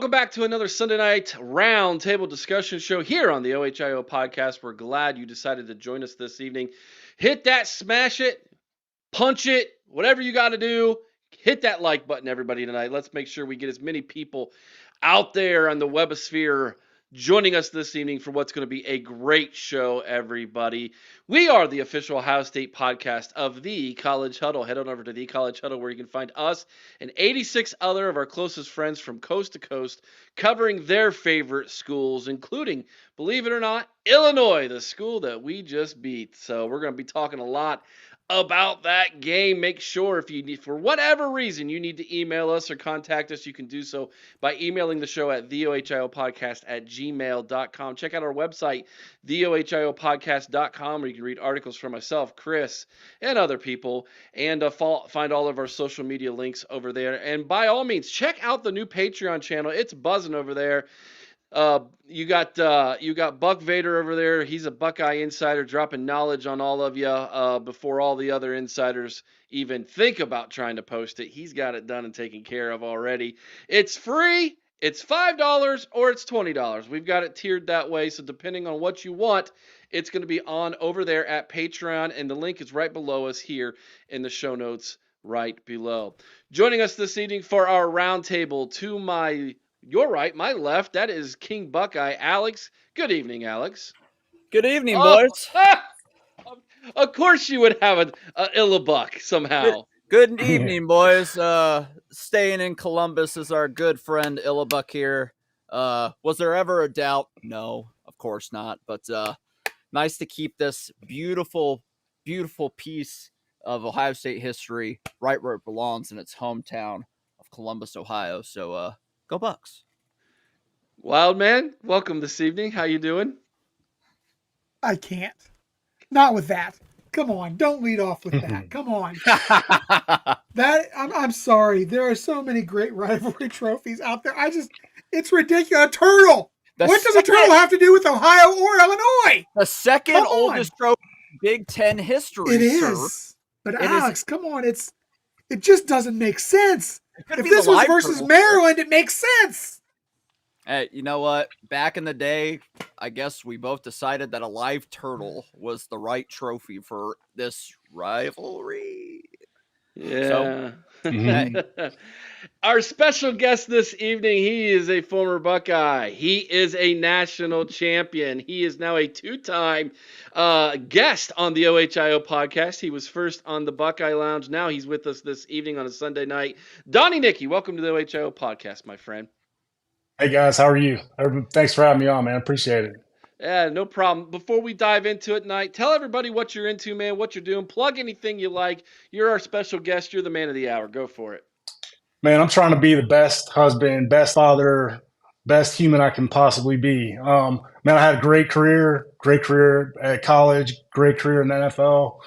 Welcome back to another Sunday night roundtable discussion show here on the OHIO podcast. We're glad you decided to join us this evening. Hit that, smash it, punch it, whatever you got to do. Hit that like button, everybody, tonight. Let's make sure we get as many people out there on the webosphere joining us this evening for what's going to be a great show, everybody. We are the official Ohio State podcast of The College Huddle. Head on over to The College Huddle where you can find us and 86 other of our closest friends from coast to coast covering their favorite schools, including, believe it or not, Illinois, the school that we just beat. So we're going to be talking a lot about that game. Make sure if you need, for whatever reason, you need to email us or contact us, you can do so by emailing the show at theohiopodcast@gmail.com. Check out our website, theohiopodcast.com, where you can read articles from myself, Chris, and other people, and find all of our social media links over there. And by all means, check out the new Patreon channel. It's buzzing over there. You got Buck Vader over there. He's a Buckeye insider, dropping knowledge on all of you before all the other insiders even think about trying to post it. He's got it done and taken care of already. It's free. It's $5 or it's $20. We've got it tiered that way, so depending on what you want, it's going to be on over there at Patreon, and the link is right below us here in the show notes right below. Joining us this evening for our roundtable, to your right, my left, that is King Buckeye, Alex. Good evening, Alex. Good evening, boys. Of course you would have a Illabuck somehow. Good evening, boys. Staying in Columbus is our good friend Illabuck here. Was there ever a doubt? No, of course not. But nice to keep this beautiful, beautiful piece of Ohio State history right where it belongs in its hometown of Columbus, Ohio. So, go Bucks. Wild man, welcome this evening. How you doing? I can't. Not with that. Come on, don't lead off with that. Come on. I'm sorry. There are so many great rivalry trophies out there. It's ridiculous. A turtle. What does a turtle have to do with Ohio or Illinois? The second oldest trophy in Big Ten history. It is. Sir. But Alex, come on. It just doesn't make sense. If this was versus turtle. Maryland, it makes sense. Hey, you know what? Back in the day, I guess we both decided that a live turtle was the right trophy for this rivalry. Yeah. So, our special guest this evening, he is a former Buckeye. He is a national champion. He is now a two-time guest on the OHIO podcast. He was first on the Buckeye Lounge. Now he's with us this evening on a Sunday night. Donnie Nickey, welcome to the OHIO podcast, my friend. Hey, guys. How are you? Thanks for having me on, man. I appreciate it. Yeah, no problem. Before we dive into it tonight, tell everybody what you're into, man, what you're doing. Plug anything you like. You're our special guest. You're the man of the hour. Go for it. Man, I'm trying to be the best husband, best father, best human I can possibly be. Man, I had a great career at college, great career in the NFL.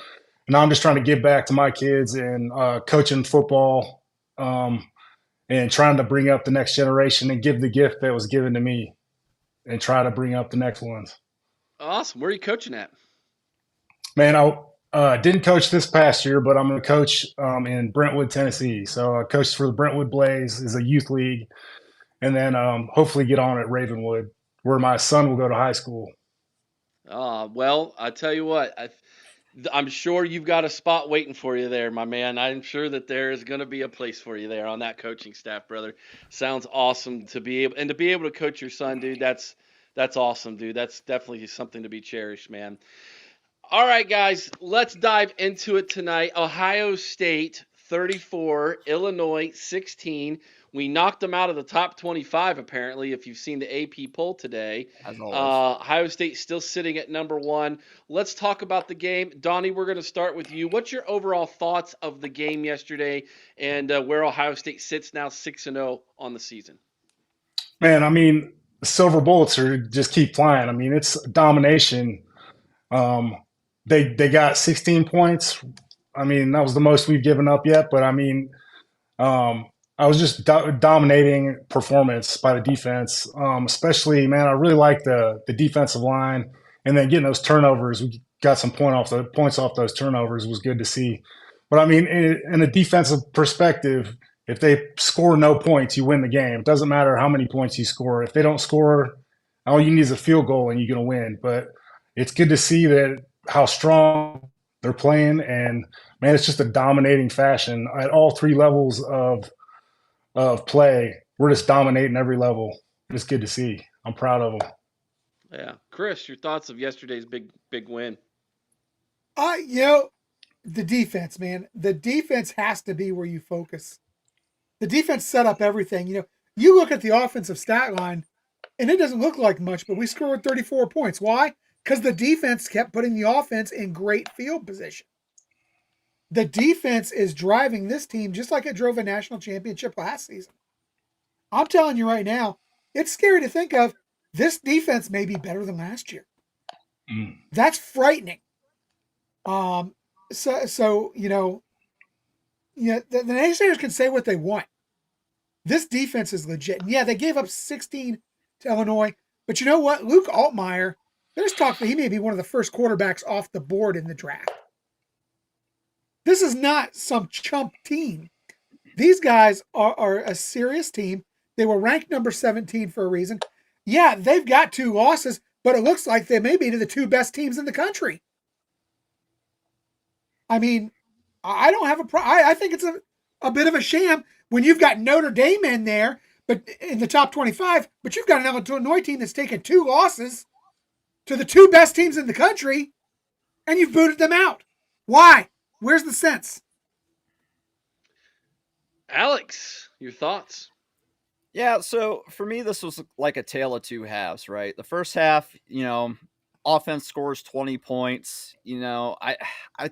And I'm just trying to give back to my kids and coaching football and trying to bring up the next generation and give the gift that was given to me and try to bring up the next ones. Awesome. Where are you coaching at? Man, I didn't coach this past year, but I'm going to coach in Brentwood, Tennessee. So I coached for the Brentwood Blaze as a youth league, and then hopefully get on at Ravenwood, where my son will go to high school. Well, I tell you what, I'm sure you've got a spot waiting for you there, my man. I'm sure that there is going to be a place for you there on that coaching staff, brother. Sounds awesome to be able to coach your son, dude. That's awesome, dude. That's definitely something to be cherished, man. All right, guys, let's dive into it tonight. Ohio State 34, Illinois 16. We knocked them out of the top 25, apparently, if you've seen the AP poll today. Ohio State still sitting at number 1. Let's talk about the game. Donnie, we're going to start with you. What's your overall thoughts of the game yesterday and where Ohio State sits now 6-0 on the season? Man, I mean, the Silver Bullets just keep flying. I mean, it's domination. They got 16 points. I mean, that was the most we've given up yet. But, I mean, I was just dominating performance by the defense, especially, man, I really like the defensive line, and then getting those turnovers. We got some points off those turnovers was good to see. But I mean, in a defensive perspective, If they score no points, you win the game. It doesn't matter how many points you score. If they don't score, all you need is a field goal and you're going to win. But it's good to see that how strong they're playing. And, man, it's just a dominating fashion at all three levels of play. We're just dominating every level. It's good to see. I'm proud of them. Yeah. Chris, your thoughts of yesterday's big win? The defense, man. The defense has to be where you focus. The defense set up everything. You look at the offensive stat line, and it doesn't look like much, but we scored 34 points. Why? Because the defense kept putting the offense in great field position. The defense is driving this team just like it drove a national championship last season. I'm telling you right now, it's scary to think of. This defense may be better than last year. That's frightening. The naysayers can say what they want. This defense is legit. And yeah, they gave up 16 to Illinois, but you know what? Luke Altmaier, there's talk that he may be one of the first quarterbacks off the board in the draft. This is not some chump team. These guys are a serious team. They were ranked number 17 for a reason. Yeah, they've got 2 losses, but it looks like they may be to the 2 best teams in the country. I mean, I don't have a problem. I think it's a bit of a sham when you've got Notre Dame in there, but in the top 25, but you've got an Illinois team that's taken 2 losses to the 2 best teams in the country, and you've booted them out. Why? Where's the sense? Alex, your thoughts? Yeah, so for me, this was like a tale of 2 halves, right? The first half, offense scores 20 points. I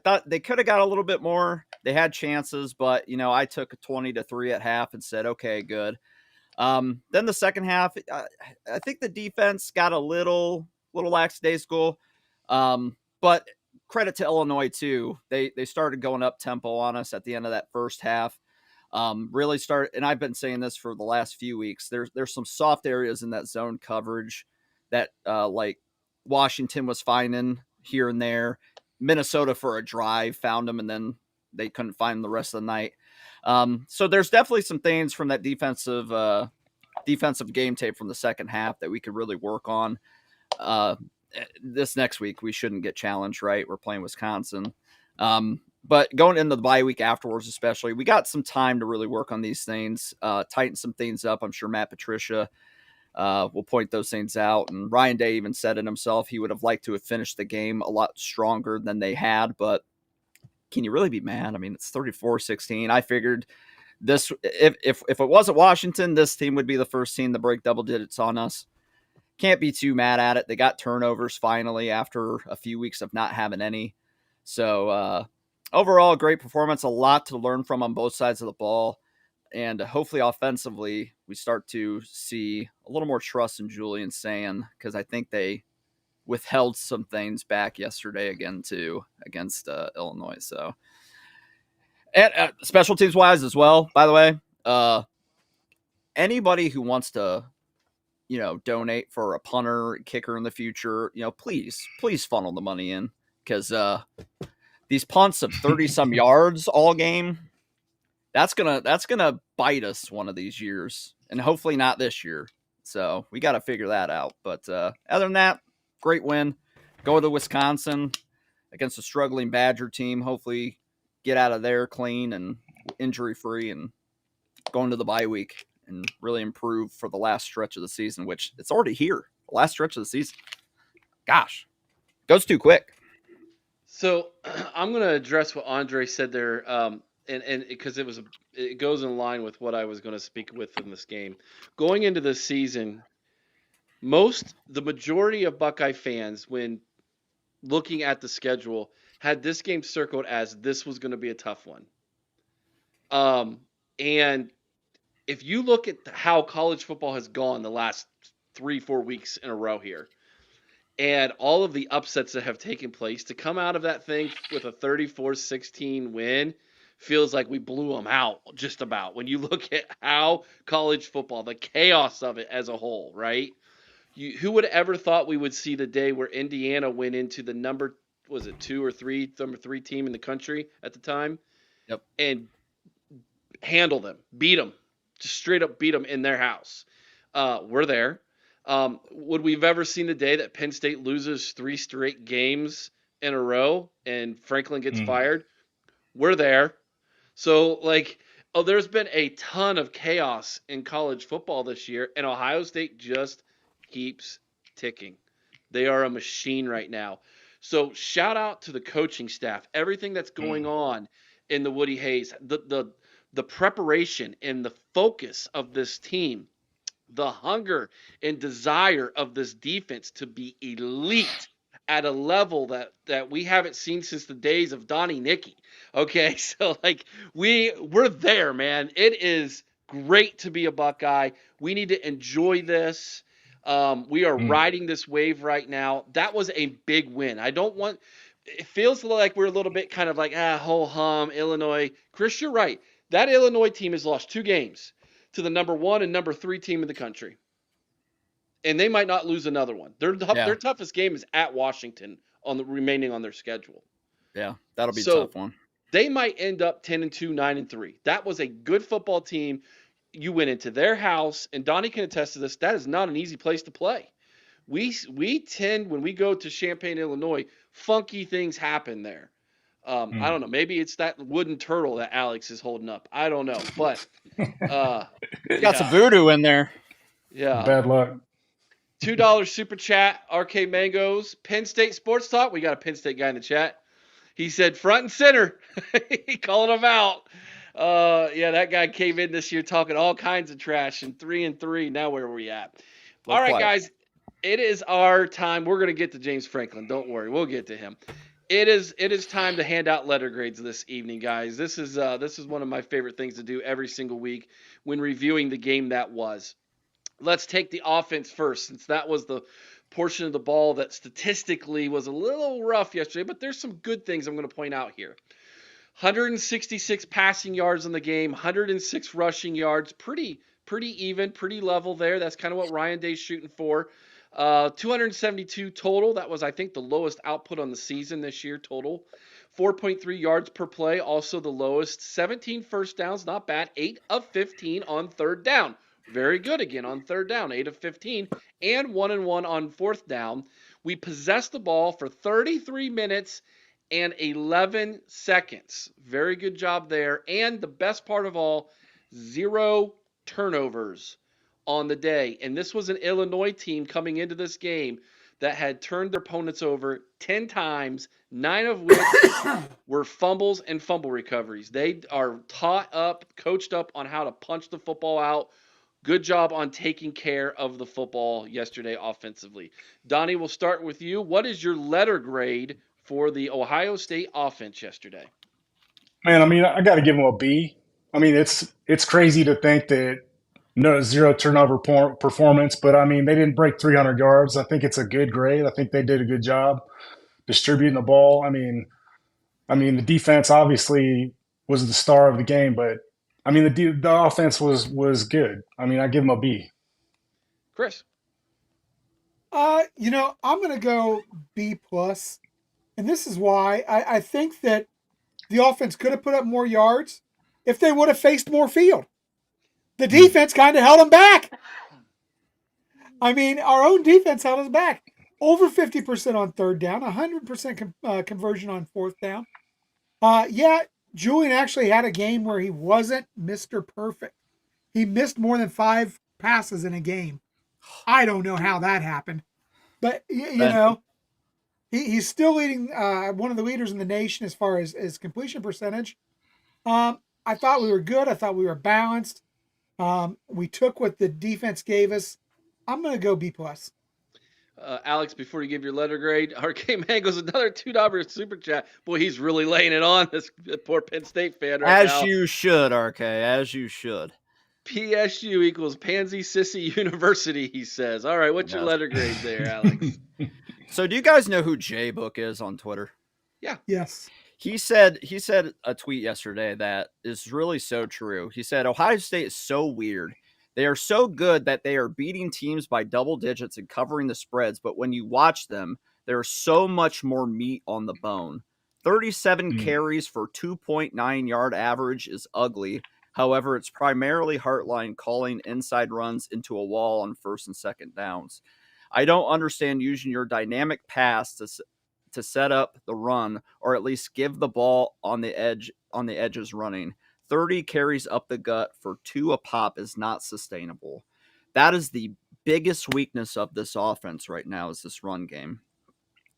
thought they could have got a little bit more. They had chances, but, I took a 20-3 at half and said, okay, good. Then the second half, I think the defense got a little lackadaisical. But credit to Illinois, too. They started going up tempo on us at the end of that first half. Really start, and I've been saying this for the last few weeks. There's some soft areas in that zone coverage that like Washington was finding here and there. Minnesota for a drive found them, and then they couldn't find them the rest of the night. So there's definitely some things from that defensive game tape from the second half that we could really work on. This next week we shouldn't get challenged, right? We're playing Wisconsin. But going into the bye week afterwards, especially, we got some time to really work on these things, tighten some things up. I'm sure Matt Patricia will point those things out. And Ryan Day even said it himself. He would have liked to have finished the game a lot stronger than they had. But can you really be mad? I mean, it's 34-16. I figured this, if it wasn't Washington, this team would be the first team to break double digits on us. Can't be too mad at it. They got turnovers finally after a few weeks of not having any. So, overall, great performance, a lot to learn from on both sides of the ball. And hopefully offensively, we start to see a little more trust in Julian Sand, because I think they withheld some things back yesterday again, too, against Illinois. So, and special teams wise as well, by the way, anybody who wants to, donate for a punter, kicker in the future, please funnel the money in, because these punts of 30 some yards all game, that's gonna bite us one of these years, and hopefully not this year. So we got to figure that out. But other than that, great win. Go to Wisconsin against a struggling Badger team. Hopefully get out of there clean and injury free, and go into the bye week and really improve for the last stretch of the season, which it's already here. The last stretch of the season. Gosh, goes too quick. So I'm going to address what Andre said there, and because it goes in line with what I was going to speak with in this game. Going into the season, the majority of Buckeye fans, when looking at the schedule, had this game circled as this was going to be a tough one. And if you look at how college football has gone the last 3-4 weeks in a row here, and all of the upsets that have taken place, to come out of that thing with a 34-16 win feels like we blew them out just about. When you look at how college football, the chaos of it as a whole, right? Who would ever thought we would see the day where Indiana went into the number 2 or 3 team in the country at the time? Yep. And handle them, beat them, just straight up beat them in their house. We're there. Would we've ever seen the day that Penn State loses 3 straight games in a row and Franklin gets fired? We're there. So, like, there's been a ton of chaos in college football this year, and Ohio State just keeps ticking. They are a machine right now. So, shout out to the coaching staff, everything that's going on in the Woody Hayes, the preparation and the focus of this team, the hunger and desire of this defense to be elite at a level that we haven't seen since the days of Donnie Nickey. Okay, so like we're there, man. It is great to be a Buckeye. We need to enjoy this. We are riding this wave right now. That was a big win. I don't want. It feels like we're a little bit kind of like ho hum Illinois. Chris, you're right. That Illinois team has lost 2 games to the number 1 and number 3 team in the country. And they might not lose another one. Their toughest game is at Washington remaining on their schedule. Yeah, that'll be a tough one. They might end up 10-2, 9-3. That was a good football team. You went into their house, and Donnie can attest to this. That is not an easy place to play. We tend, when we go to Champaign, Illinois, funky things happen there. I don't know. Maybe it's that wooden turtle that Alex is holding up. I don't know. But got some voodoo in there. Yeah. Bad luck. $2 super chat, RK Mangoes, Penn State Sports Talk. We got a Penn State guy in the chat. He said front and center. He calling them out. Yeah, that guy came in this year talking all kinds of trash and 3-3. Now where are we at? Well, all right, quiet. guys. It is our time. We're going to get to James Franklin. Don't worry. We'll get to him. It is time to hand out letter grades this evening, guys. This is one of my favorite things to do every single week when reviewing the game that was. Let's take the offense first, since that was the portion of the ball that statistically was a little rough yesterday, but there's some good things I'm going to point out here. 166 passing yards in the game, 106 rushing yards, pretty even, pretty level there. That's kind of what Ryan Day's shooting for. 272 total. That was, I think, the lowest output on the season this year total. 4.3 yards per play, also the lowest. 17 first downs, not bad. 8 of 15 on third down. Very good again on third down, 8 of 15, and 1-1 on fourth down. We possessed the ball for 33 minutes and 11 seconds. Very good job there. And the best part of all, 0 turnovers on the day. And this was an Illinois team coming into this game that had turned their opponents over 10 times, 9 of which were fumbles and fumble recoveries. They are taught up, coached up on how to punch the football out. Good job on taking care of the football yesterday offensively. Donnie, we'll start with you. What is your letter grade for the Ohio State offense yesterday? Man, I mean, I got to give them a B. I mean, it's crazy to think that 0 turnover performance, but I mean, they didn't break 300 yards. I think it's a good grade. I think they did a good job distributing the ball. I mean, the defense obviously was the star of the game, but I mean, the offense was good. I mean, I give them a B. Chris? I'm going to go B+. And this is why I think that the offense could have put up more yards if they would have faced more field. The defense kind of held them back. I mean, our own defense held us back. Over 50% on third down, 100% conversion on fourth down. Julian actually had a game where he wasn't Mr. Perfect. He missed more than 5 passes in a game. I don't know how that happened. But, he's still leading, one of the leaders in the nation as far as completion percentage. I thought we were good. I thought we were balanced. We took what the defense gave us. I'm going to go B+. Alex, before you give your letter grade, RK Mango's another $2 super chat. Boy, he's really laying it on this poor Penn State fan right now. As you should, RK, as you should. PSU equals Pansy Sissy University, he says. All right, what's your letter grade there, Alex? So do you guys know who J-Book is on Twitter? Yeah. Yes. He said a tweet yesterday that is really so true. He said, Ohio State is so weird. They are so good that they are beating teams by double digits and covering the spreads, but when you watch them, there's so much more meat on the bone. 37 carries for 2.9 yard average is ugly. However, it's primarily Hartline calling inside runs into a wall on first and second downs. I don't understand using your dynamic pass to set up the run, or at least give the ball on the edges running. 30 carries up the gut for 2 a pop is not sustainable. That is the biggest weakness of this offense right now, is this run game.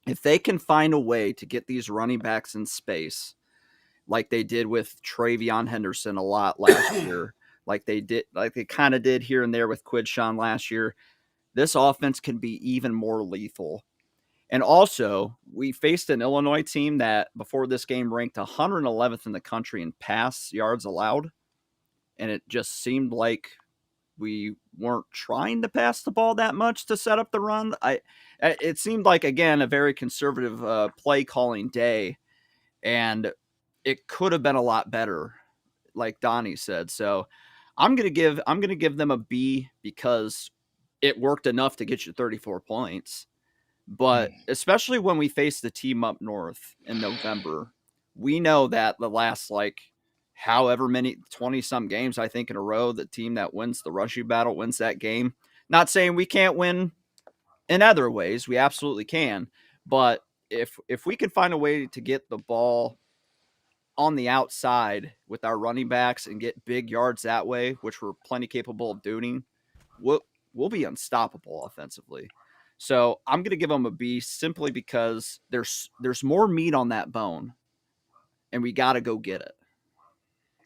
If they can find a way to get these running backs in space, like they did with Travion Henderson a lot last year, like they kind of did here and there with Quidshawn last year, this offense can be even more lethal. And also, we faced an Illinois team that before this game ranked 111th in the country in pass yards allowed. And it just seemed like we weren't trying to pass the ball that much to set up the run. It seemed like, again, a very conservative play calling day. And it could have been a lot better, like Donnie said. So I'm gonna give them a B because it worked enough to get you 34 points. But especially when we face the team up north in November, we know that the last however many 20-some games, I think, in a row, the team that wins the rushing battle wins that game. Not saying we can't win in other ways, we absolutely can. But if we can find a way to get the ball on the outside with our running backs and get big yards that way, which we're plenty capable of doing, we'll be unstoppable offensively. So I'm going to give them a B simply because there's more meat on that bone, and we got to go get it.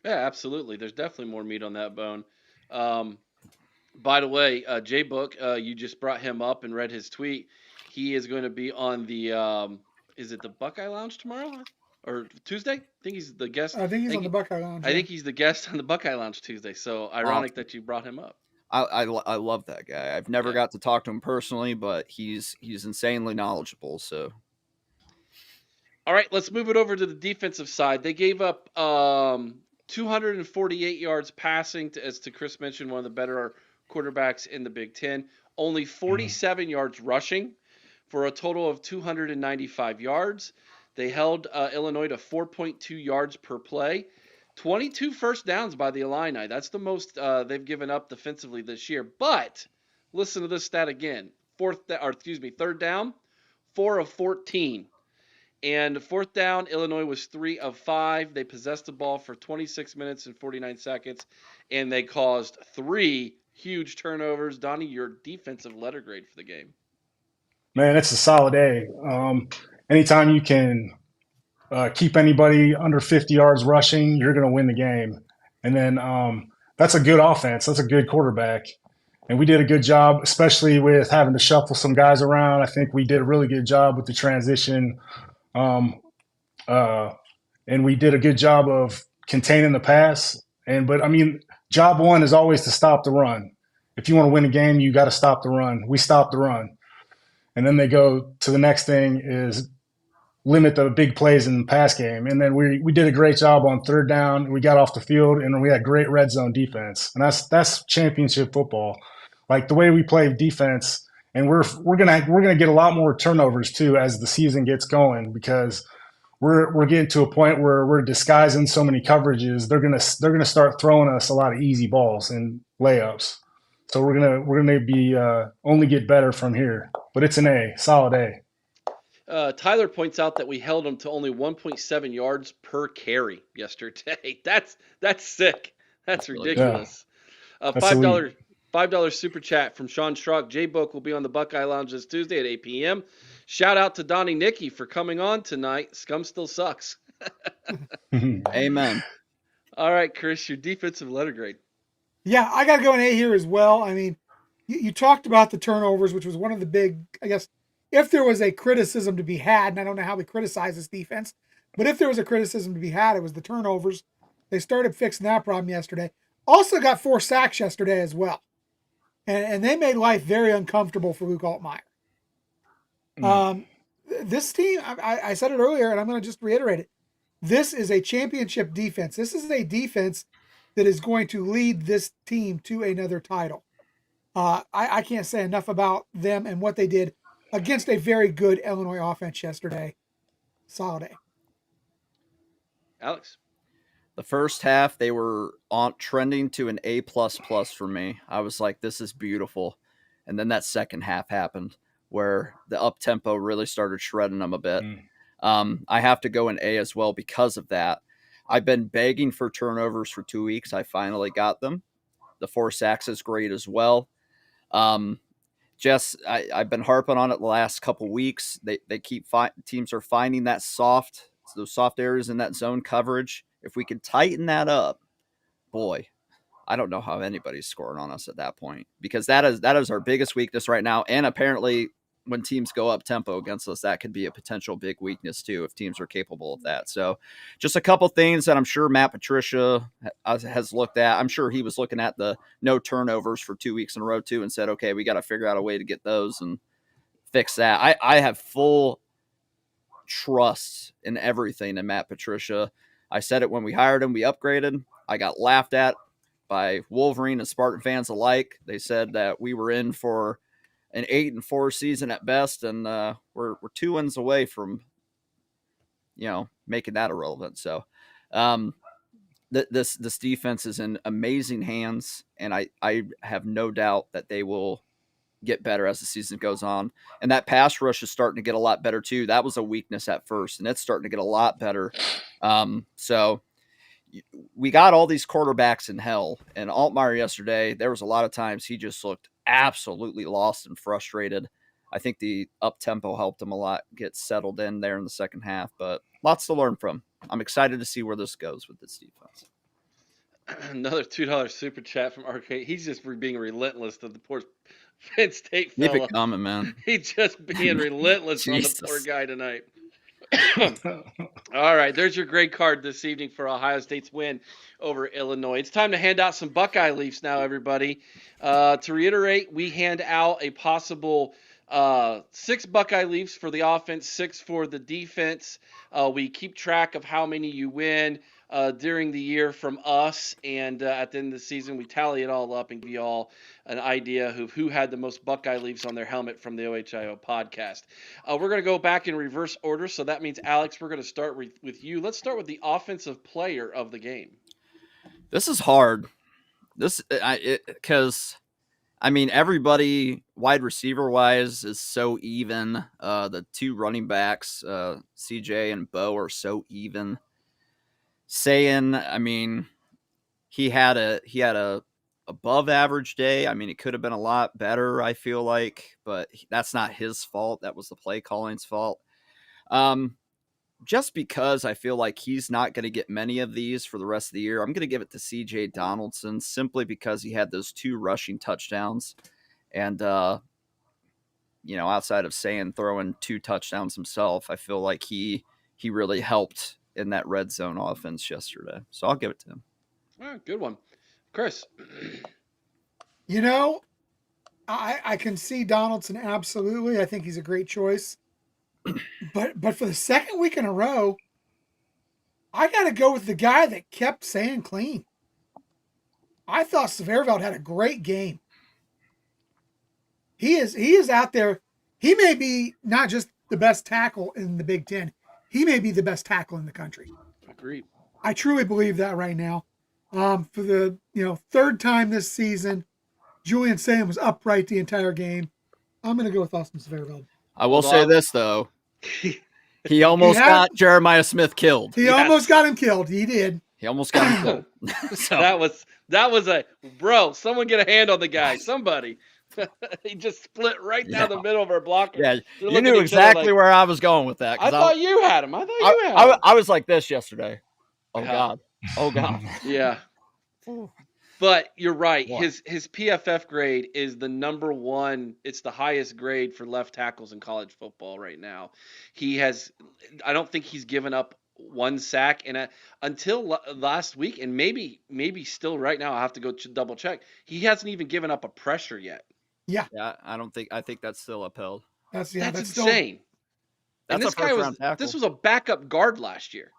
Yeah, absolutely. There's definitely more meat on that bone. By the way, J Book, you just brought him up and read his tweet. He is going to be on the is it the Buckeye Lounge tomorrow or Tuesday? I think he's the guest. I think he's on the Buckeye Lounge. I think he's the guest on the Buckeye Lounge Tuesday. So ironic that you brought him up. I love that guy. I've never got to talk to him personally, but he's insanely knowledgeable. So, all right, let's move it over to the defensive side. They gave up 248 yards passing, as Chris mentioned, one of the better quarterbacks in the Big Ten. Only 47 yards rushing for a total of 295 yards. They held Illinois to 4.2 yards per play. 22 first downs by the Illini. That's the most they've given up defensively this year. But listen to this stat again. Third down, 4 of 14. And fourth down, Illinois was 3 of 5. They possessed the ball for 26 minutes and 49 seconds, and they caused 3 huge turnovers. Donnie, your defensive letter grade for the game. Man, it's a solid A. Anytime you can keep anybody under 50 yards rushing, you're going to win the game. And then that's a good offense. That's a good quarterback. And we did a good job, especially with having to shuffle some guys around. I think we did a really good job with the transition. And we did a good job of containing the pass. But I mean, job one is always to stop the run. If you want to win a game, you got to stop the run. We stopped the run. And then they go to the next thing is limit the big plays in the pass game. And then we did a great job on third down. We got off the field and we had great red zone defense. And that's championship football. Like the way we play defense, and we're gonna get a lot more turnovers too as the season gets going, because we're getting to a point where we're disguising so many coverages. They're gonna start throwing us a lot of easy balls and layups. So we're gonna be only get better from here. But it's an A, solid A. Tyler points out that we held them to only 1.7 yards per carry yesterday. That's sick. That's ridiculous. $5 super chat from Sean Schrock. J-Book will be on the Buckeye Lounge this Tuesday at 8 p.m. Shout out to Donnie Nickey for coming on tonight. Scum still sucks. Amen. All right, Chris, your defensive letter grade. Yeah, I got to go an A here as well. I mean, you talked about the turnovers, which was one of the big, I guess, if there was a criticism to be had, and I don't know how we criticize this defense, but if there was a criticism to be had, it was the turnovers. They started fixing that problem yesterday. Also got 4 sacks yesterday as well. And they made life very uncomfortable for Luke Altmaier. This team, I said it earlier, and I'm going to just reiterate it. This is a championship defense. This is a defense that is going to lead this team to another title. I can't say enough about them and what they did against a very good Illinois offense yesterday. Solid A. Alex? The first half, they were on trending to an A++ for me. I was like, this is beautiful. And then that second half happened where the up tempo really started shredding them a bit. I have to go an A as well because of that. I've been begging for turnovers for 2 weeks. I finally got them. The 4 sacks is great as well. I've been harping on it the last couple weeks. They keep teams are finding those soft areas in that zone coverage. If we could tighten that up, boy, I don't know how anybody's scoring on us at that point, because that is our biggest weakness right now. And apparently, when teams go up tempo against us, that could be a potential big weakness too, if teams are capable of that. So just a couple things that I'm sure Matt Patricia has looked at. I'm sure he was looking at the no turnovers for 2 weeks in a row too and said, okay, we got to figure out a way to get those and fix that. I have full trust in everything in Matt Patricia. I said it when we hired him, we upgraded. I got laughed at by Wolverine and Spartan fans alike. They said that we were in for an 8-4 season at best, and we're 2 wins away from, making that irrelevant. So, this defense is in amazing hands, and I have no doubt that they will get better as the season goes on. And that pass rush is starting to get a lot better too. That was a weakness at first, and it's starting to get a lot better. So we got all these quarterbacks in hell, and Altmaier yesterday, there was a lot of times he just looked absolutely lost and frustrated. I think the up tempo helped him a lot get settled in there in the second half, but lots to learn from. I'm excited to see where this goes with this defense. Another $2 super chat from Arcade. He's just being relentless to the poor Penn State Keep fella. it coming, man. He's just being relentless on the poor guy tonight. All right, there's your grade card this evening for Ohio State's win over Illinois. It's time to hand out some Buckeye Leafs now, everybody. To reiterate, we hand out a possible 6 Buckeye Leafs for the offense, 6 for the defense. We keep track of how many you win during the year from us, and at the end of the season, we tally it all up and give you all an idea of who had the most Buckeye Leafs on their helmet from the OHIO podcast. We're going to go back in reverse order, so that means, Alex, we're going to start with you. Let's start with the offensive player of the game. This is hard. Because everybody wide receiver wise is so even. The 2 running backs, CJ and Bo, are so even. Saying, he had a above average day. It could have been a lot better, I feel like, but that's not his fault. That was the play calling's fault. Just because I feel like he's not going to get many of these for the rest of the year, I'm going to give it to CJ Donaldson simply because he had those 2 rushing touchdowns. And, outside of throwing 2 touchdowns himself, I feel like he really helped in that red zone offense yesterday. So I'll give it to him. All right, good one. Chris. I can see Donaldson, absolutely. I think he's a great choice. But for the second week in a row, I got to go with the guy that kept saying clean. I thought Severveld had a great game. He is out there. He may be not just the best tackle in the Big Ten. He may be the best tackle in the country. Agreed. I truly believe that right now. For the 3rd time this season, Julian Sam was upright the entire game. I'm going to go with Austin Severveld. I will say this, though. He almost got Jeremiah Smith killed. He almost got him killed. He did. He almost got him killed. So. That was a bro. Someone get a hand on the guy. Somebody. He just split right down the middle of our blocker. Yeah, you knew exactly where I was going with that. I thought you had him. I was like this yesterday. Oh God. Oh God. Yeah. But you're right. What? His PFF grade is the number 1. It's the highest grade for left tackles in college football right now. I don't think he's given up 1 sack, and until last week, and maybe still right now, I have to go double check. He hasn't even given up a pressure yet. Yeah. I think that's still upheld. That's insane. And this guy this was a backup guard last year,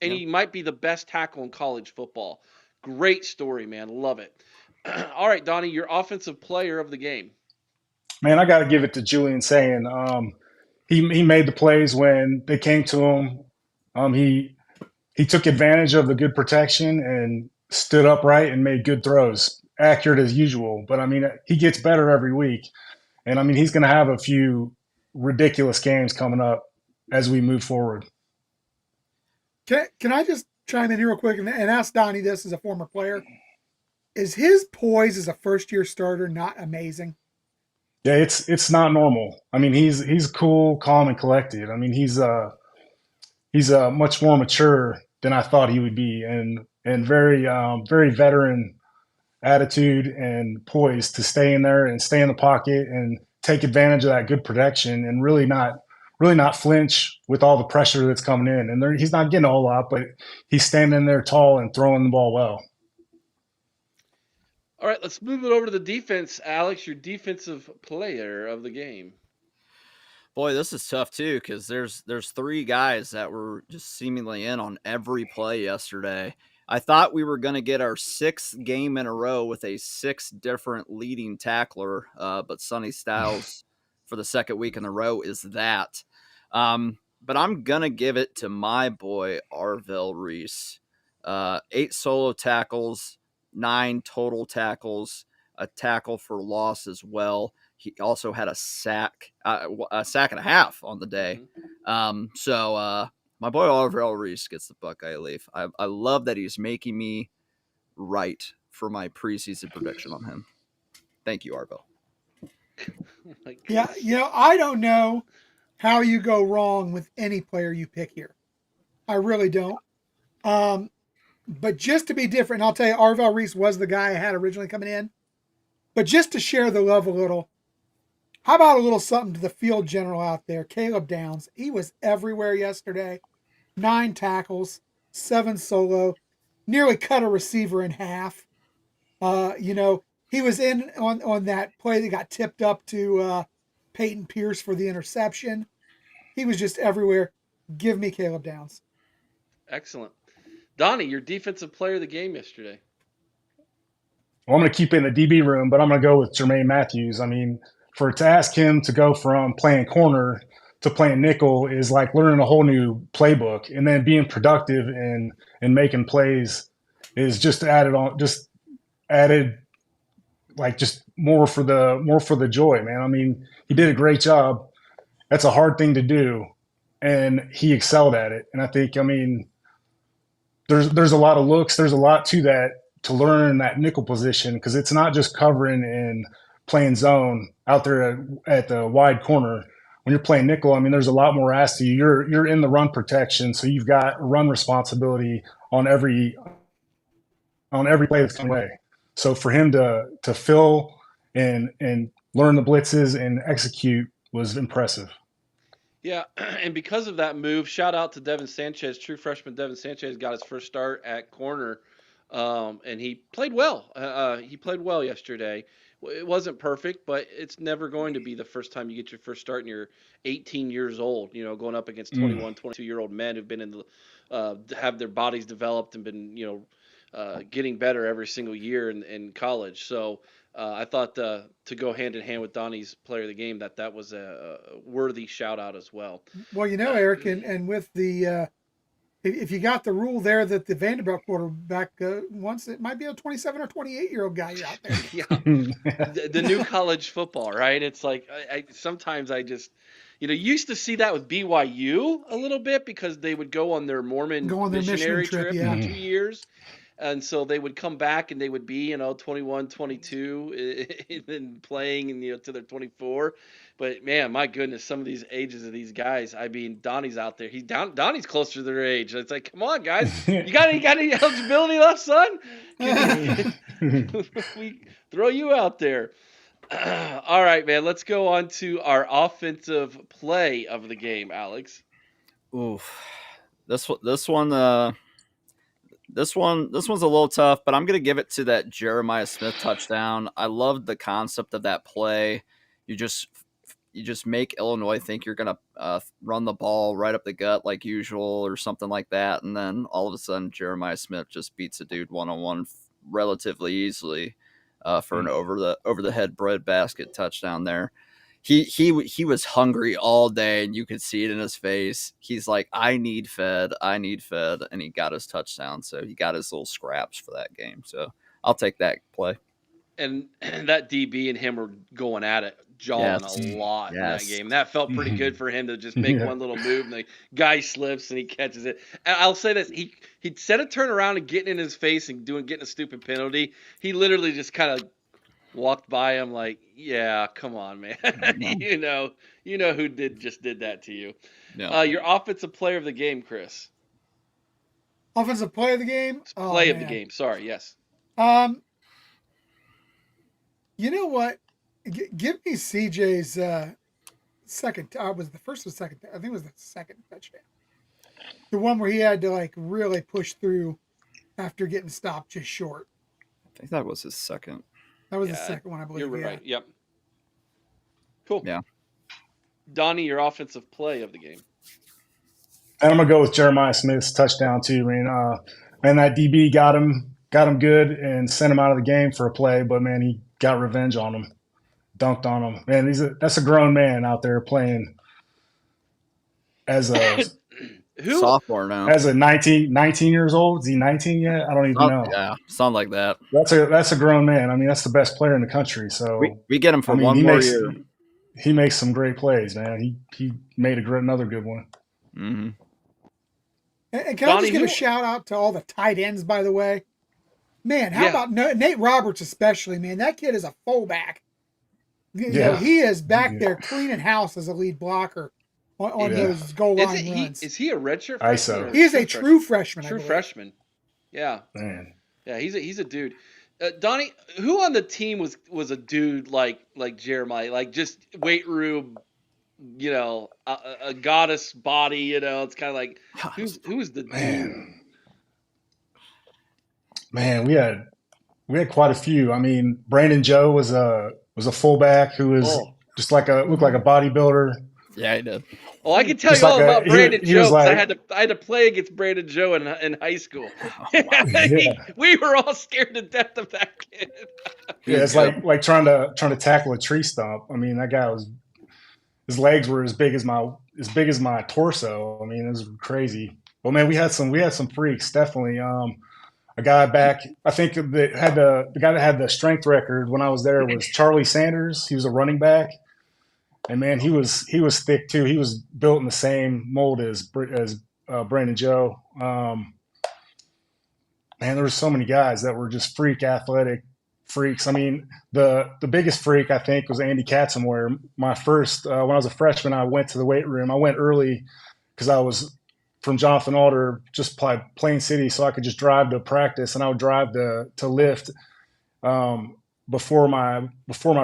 and he might be the best tackle in college football. Great story, man. Love it. All right, Donnie, your offensive player of the game. Man, I got to give it to Julian Saying. He made the plays when they came to him. He he took advantage of the good protection and stood upright and made good throws, accurate as usual. But I mean, he gets better every week, and I mean, he's going to have a few ridiculous games coming up as we move forward. Can I just chime in here real quick and ask Donnie this as a former player? Is his poise as a first-year starter not amazing? Yeah, it's not normal. I mean, he's cool, calm, and collected. I mean, he's much more mature than I thought he would be, and very veteran attitude and poise to stay in there and stay in the pocket and take advantage of that good protection and really not flinch with all the pressure that's coming in. And he's not getting a whole lot, but he's standing there tall and throwing the ball well. All right, let's move it over to the defense. Alex, your defensive player of the game. Boy, this is tough too, because there's three guys that were just seemingly in on every play yesterday. I thought we were going to get our sixth game in a row with a 6 different leading tackler, but Sonny Styles for the second week in a row is that. But I'm going to give it to my boy, Arvell Reese. 8 solo tackles, 9 total tackles, a tackle for loss as well. He also had a sack and a half on the day. So my boy Arvell Reese gets the Buckeye leaf. I love that he's making me right for my preseason prediction on him. Thank you, Arvell. Yeah, I don't know how you go wrong with any player you pick here. I really don't. But just to be different, and I'll tell you, Arvell Reese was the guy I had originally coming in. But just to share the love a little, how about a little something to the field general out there, Caleb Downs? He was everywhere yesterday. 9 tackles, 7 solo, nearly cut a receiver in half. He was in on that play that got tipped up to Peyton Pierce for the interception. He was just everywhere. Give me Caleb Downs. Excellent. Donnie, your defensive player of the game yesterday. Well, I'm going to keep it in the DB room, but I'm going to go with Jermaine Matthews. I mean, to ask him to go from playing corner to playing nickel is like learning a whole new playbook, and then being productive and making plays is just added like just more for the joy, man. I mean, he did a great job. That's a hard thing to do, and he excelled at it. And I think, I mean, there's a lot of looks. There's a lot to that, to learn that nickel position, because it's not just covering and playing zone out there at the wide corner. When you're playing nickel, I mean, there's a lot more asked to you. You're in the run protection, so you've got run responsibility on every play that's coming away. So for him to fill and learn the blitzes and execute was impressive. Yeah, and because of that move, shout out to Devin Sanchez. True freshman Devin Sanchez got his first start at corner, and he played well. He played well yesterday. It wasn't perfect, but it's never going to be the first time you get your first start and you're 18 years old, going up against 21, 22-year-old men who've been in have their bodies developed and been, getting better every single year in college. So I thought to go hand in hand with Donnie's player of the game, that was a worthy shout out as well. Well, Eric, and with the if you got the rule there that the Vanderbilt quarterback wants, it might be a 27 or 28-year-old guy out there. Yeah, the new college football, right? It's like sometimes I just, used to see that with BYU a little bit, because they would go on their Mormon missionary trip for 2 years. And so they would come back and they would be, 21, 22, and playing, and to their 24. But man, my goodness, some of these ages of these guys. I mean, Donnie's out there. Donnie's closer to their age. It's like, come on, guys, you got any eligibility left, son? We throw you out there. All right, man. Let's go on to our offensive play of the game, Alex. Oof, this one's a little tough, but I'm going to give it to that Jeremiah Smith touchdown. I loved the concept of that play. You just make Illinois think you're going to run the ball right up the gut like usual or something like that, and then all of a sudden Jeremiah Smith just beats a dude one-on-one relatively easily for an over the head breadbasket touchdown there. he was hungry all day, and you could see it in his face. He's like, I need fed, and he got his touchdown, so he got his little scraps for that game. So I'll take that play. And that DB and him were going at it, jawing a lot in that game. That felt pretty good for him to just make one little move, and the guy slips and he catches it. And I'll say this: he'd set a turn around and getting in his face and getting a stupid penalty. He literally just kind of walked by him like, yeah, come on, man. you know who just did that to you. Yeah. Your offensive player of the game, Chris. Offensive player of the game? Play of the game. Sorry, yes. You know what? Give me CJ's second. Was the first or second? I think it was the second touchdown. The one where he had to like really push through after getting stopped just short. I think that was his second. That was the second one, I believe. You're right. Yep. Cool. Yeah. Donnie, your offensive play of the game. And I'm gonna go with Jeremiah Smith's touchdown too. I mean, and that DB got him good and sent him out of the game for a play, but man, he got revenge on him, dunked on him. Man, that's a grown man out there playing as a sophomore now. As a 19 years old. Is he 19 yet? I don't even know. Yeah, something like that. That's a grown man. I mean, that's the best player in the country. So we get him for one more year. He makes some great plays, man. He made another good one. Mm-hmm. And can I just give a shout out to all the tight ends, by the way? Man, how about Nate Roberts especially, man? That kid is a fullback. You know, he is back there cleaning house as a lead blocker on those goal line runs. Is he a redshirt freshman? He is a true freshman. True freshman. Yeah. Man. Yeah, he's a dude. Donnie, who on the team was a dude like Jeremiah, like just weight room, you know, a goddess body, you know? It's kind of like who's the dude? Man, we had quite a few. I mean, Brandon Joe was a fullback who was just looked like a bodybuilder. Yeah, he did. Well, I can tell you all about Brandon Joe because I had to play against Brandon Joe in high school. We were all scared to death of that kid. Yeah, it's like trying to tackle a tree stump. I mean, that guy his legs were as big as my torso. I mean, it was crazy. Well, man, we had some freaks, definitely. A guy back, I think the guy that had the strength record when I was there was Charlie Sanders. He was a running back, and man, he was thick too. He was built in the same mold as Brandon Joe. Man, there were so many guys that were just athletic freaks. I mean, the biggest freak I think was Andy Katzenmoyer. My first when I was a freshman, I went to the weight room. I went early because I was from Jonathan Alder, just Plain City, so I could just drive to practice, and I would drive to lift before my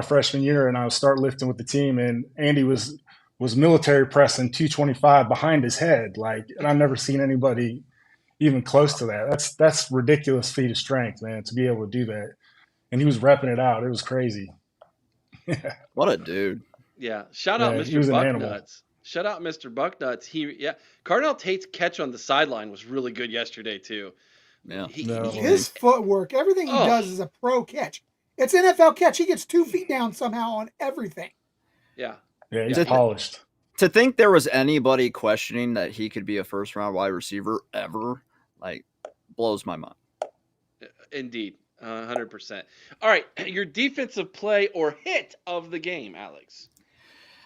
freshman year, and I would start lifting with the team. And Andy was military pressing 225 behind his head, and I've never seen anybody even close to that. That's ridiculous feat of strength, man, to be able to do that. And he was repping it out. It was crazy. What a dude! Yeah, shout out Mr. Bucknuts. Shout out Mr. Bucknuts. Cardinal Tate's catch on the sideline was really good yesterday too. Yeah, his footwork, everything he does is a pro catch. It's NFL catch. He gets 2 feet down somehow on everything. Yeah, he's polished. To think there was anybody questioning that he could be a first-round wide receiver ever, blows my mind. Indeed, 100%. All right, your defensive play or hit of the game, Alex.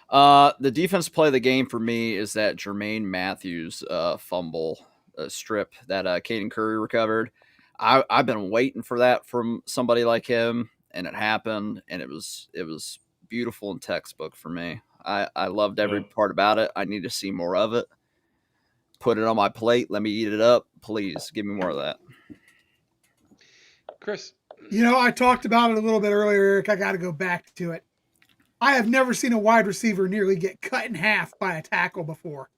The defense play of the game for me is that Jermaine Matthews fumble strip that Caden Curry recovered. I've been waiting for that from somebody like him, and it happened, and it was beautiful and textbook for me. I loved every part about it. I need to see more of it. Put it on my plate. Let me eat it up. Please give me more of that. Chris. You know, I talked about it a little bit earlier, Eric. I got to go back to it. I have never seen a wide receiver nearly get cut in half by a tackle before.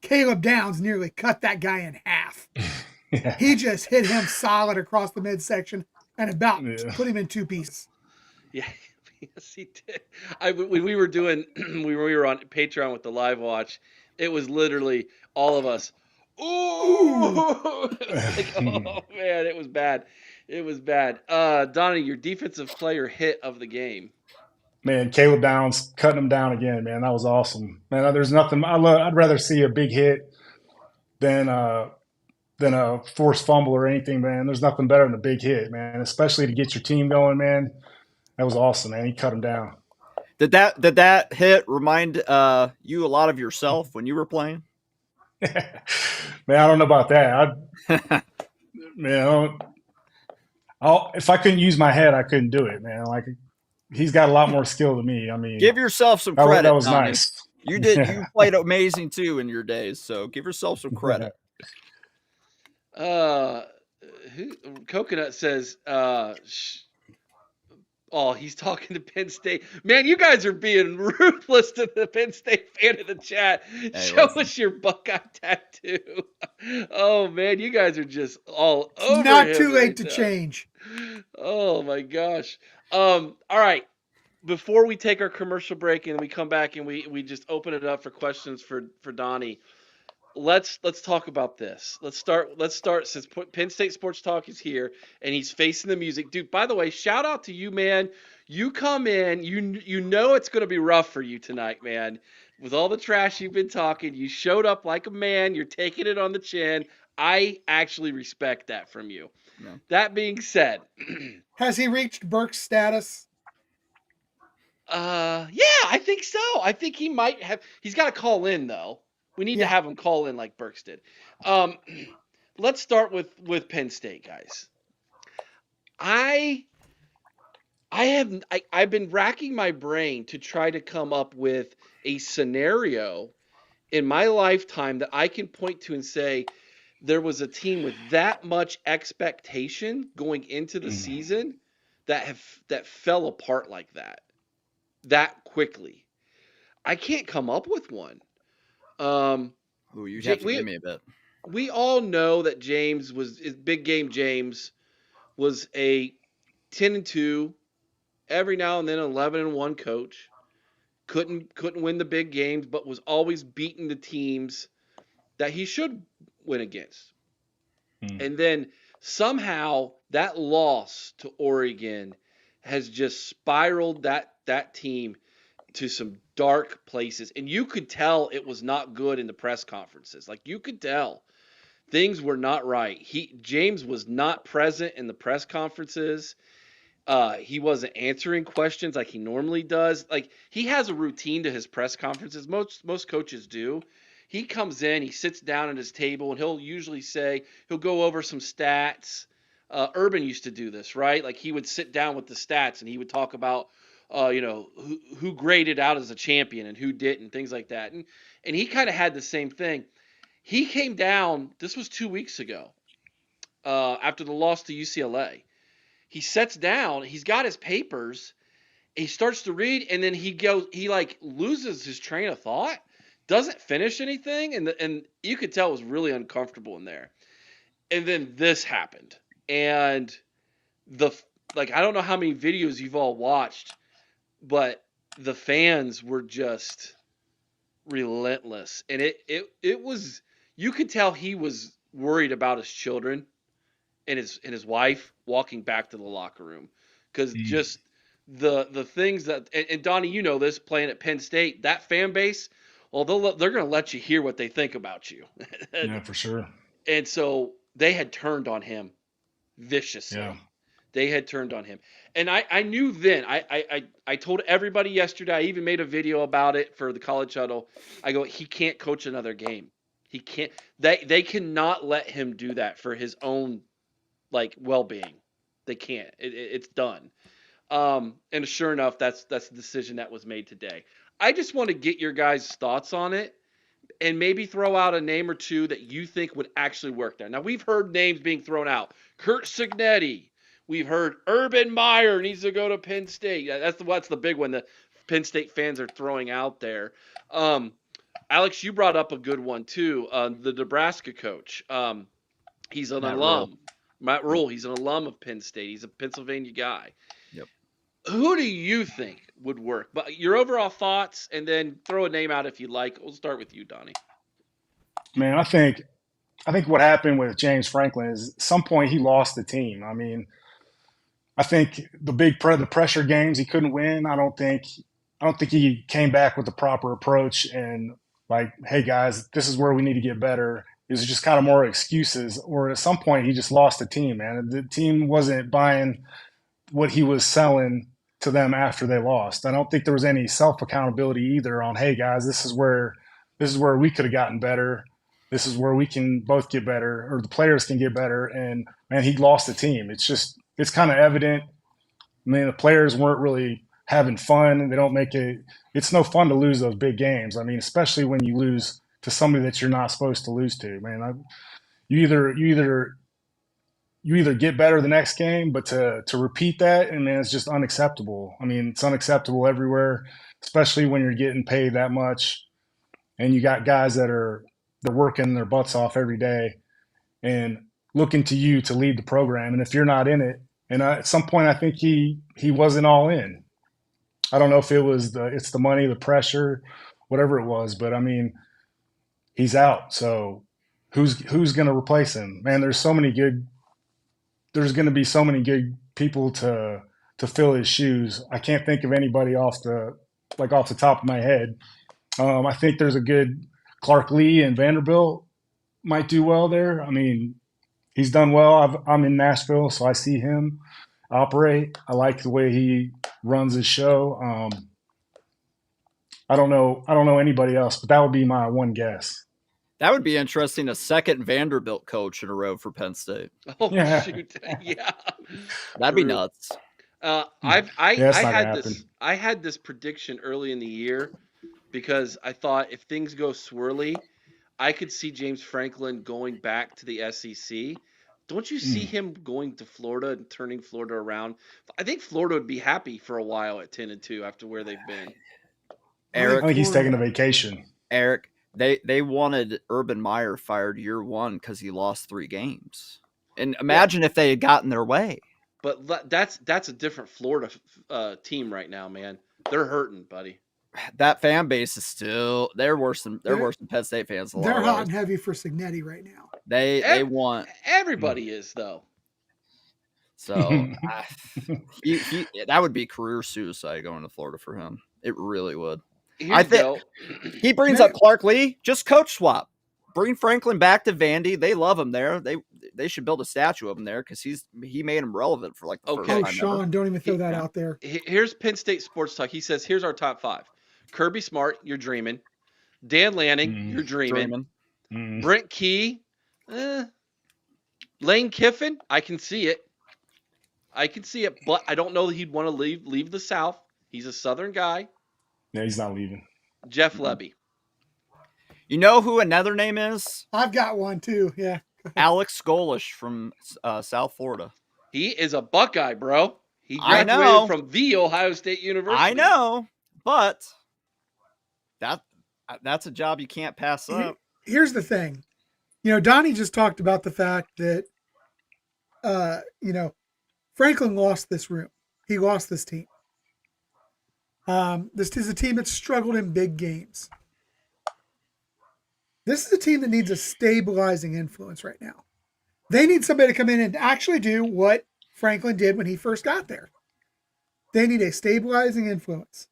Caleb Downs nearly cut that guy in half. Yeah. He just hit him solid across the midsection and about put him in 2 pieces. Yeah, yes, he did. When we were on Patreon with the live watch, it was literally all of us. Ooh! Oh man, it was bad. It was bad. Donnie, your defensive player hit of the game. man, Caleb Downs cutting him down again, man. That was awesome, man. There's nothing. I'd rather see a big hit than a forced fumble or anything, man. There's nothing better than a big hit, man. Especially to get your team going, man. That was awesome, man. He cut him down. Did that hit remind you a lot of yourself when you were playing? Man, I don't know about that. Man, if I couldn't use my head, I couldn't do it, man. Like he's got a lot more skill than me. I mean, give yourself some credit. That was Donnie. nice. You did. You played amazing too in your days. So give yourself some credit. Coconut says, he's talking to Penn State. Man, you guys are being ruthless to the Penn State fan in the chat. Hey, show us your Buckeye tattoo. Oh, man, you guys are just all over It's not him too late right to now. change. Oh, my gosh. All right. Before we take our commercial break and we come back and we just open it up for questions for Donnie, let's talk about this. Let's start since Penn State Sports Talk is here and he's facing the music. Dude, by the way, shout out to you, man. You come in, you know it's going to be rough for you tonight, man. With all the trash you've been talking, you showed up like a man. You're taking it on the chin. I actually respect that from you. No. That being said, has he reached Burke's status? Yeah, I think so. I think he might have. He's got to call in though. We need to have him call in like Burks did. Let's start with Penn State, guys. I've been racking my brain to try to come up with a scenario in my lifetime that I can point to and say there was a team with that much expectation going into the season that fell apart like that quickly. I can't come up with one. You have to give me a bit. We all know that Big Game James was a 10-2, every now and then 11-1 coach. Couldn't win the big games, but was always beating the teams that he should win against. And then somehow that loss to Oregon has just spiraled that team to some dark places. And you could tell it was not good in the press conferences. Like, you could tell things were not right. James was not present in the press conferences. He wasn't answering questions like he normally does. Like, he has a routine to his press conferences. Most coaches do. He comes in, he sits down at his table, and he'll usually he'll go over some stats. Urban used to do this, right? Like, he would sit down with the stats and he would talk about who graded out as a champion and who didn't, things like that. And he kind of had the same thing. He came down, this was 2 weeks ago, after the loss to UCLA. He sits down, he's got his papers, he starts to read, and then he loses his train of thought, doesn't finish anything, and you could tell it was really uncomfortable in there. And then this happened. And I don't know how many videos you've all watched, but the fans were just relentless. And it was, you could tell he was worried about his children and his wife walking back to the locker room. Because just the things that, and Donnie, you know this, playing at Penn State, that fan base, well, they're going to let you hear what they think about you. Yeah, for sure. And so they had turned on him viciously. Yeah. They had turned on him. And I knew then, I told everybody yesterday, I even made a video about it for the College Huddle. I go, he can't coach another game. He can't. They cannot let him do that for his own, well-being. They can't. It's done. And sure enough, that's the decision that was made today. I just want to get your guys' thoughts on it and maybe throw out a name or two that you think would actually work there. Now, we've heard names being thrown out. Kurt Signetti. We've heard Urban Meyer needs to go to Penn State. That's the big one that Penn State fans are throwing out there. Alex, you brought up a good one, too. The Nebraska coach. He's an alum. Matt Rule, he's an alum of Penn State. He's a Pennsylvania guy. Yep. Who do you think would work? But your overall thoughts, and then throw a name out if you like. We'll start with you, Donnie. Man, I think what happened with James Franklin is at some point he lost the team. I mean, I think the pressure games he couldn't win. I don't think he came back with the proper approach and like, hey guys, this is where we need to get better. It was just kind of more excuses. Or at some point, he just lost the team. Man, the team wasn't buying what he was selling to them after they lost. I don't think there was any self accountability either on, hey guys, this is where we could have gotten better. This is where we can both get better, or the players can get better. And man, he lost the team. It's kind of evident. I mean, the players weren't really having fun, and they don't make it. It's no fun to lose those big games. I mean, especially when you lose to somebody that you're not supposed to lose to. Man, you either get better the next game, but to repeat that, and man, it's just unacceptable. I mean, it's unacceptable everywhere, especially when you're getting paid that much, and you got guys they're working their butts off every day and looking to you to lead the program. And if you're not in it, and at some point, I think he wasn't all in. I don't know if it's the money, the pressure, whatever it was, but I mean, he's out. So who's going to replace him? Man, there's going to be so many good people to fill his shoes. I can't think of anybody off the top of my head. I think there's a good Clark Lee and Vanderbilt might do well there. I mean, he's done well. I'm in Nashville, so I see him operate. I like the way he runs his show. I don't know anybody else, but that would be my one guess. That would be interesting. A second Vanderbilt coach in a row for Penn State. Oh yeah. Shoot, yeah, that'd be nuts. I had this prediction early in the year because I thought if things go swirly, I could see James Franklin going back to the SEC. Don't you see him going to Florida and turning Florida around? I think Florida would be happy for a while at 10-2 after where they've been. Eric, I think he's taking a vacation. Eric, they wanted Urban Meyer fired year one because he lost 3 games. And imagine if they had gotten their way. But that's a different Florida team right now, man. They're hurting, buddy. That fan base is still they're worse than Penn State fans. They're hot and heavy for Signetti right now. They want everybody is though. So that would be career suicide going to Florida for him. It really would. I think he brings up Clark Lee. Just coach swap. Bring Franklin back to Vandy. They love him there. They should build a statue of him there because he made him relevant for like the first time Sean, ever. don't even throw that out there. Here's Penn State Sports Talk. He says, here's our top 5. Kirby Smart, you're dreaming. Dan Lanning, you're dreaming. Brent Key, Lane Kiffin, I can see it. But I don't know that he'd want to leave the South. He's a Southern guy. Yeah, he's not leaving. Jeff Lebby. You know who another name is? I've got one too. Yeah. Alex Golish from South Florida. He is a Buckeye, bro. He graduated from the Ohio State University. I know, but that's a job you can't pass up. Here's the thing. Donnie just talked about the fact that, Franklin lost this room. He lost this team. This is a team that struggled in big games. This is a team that needs a stabilizing influence right now. They need somebody to come in and actually do what Franklin did when he first got there. They need a stabilizing influence.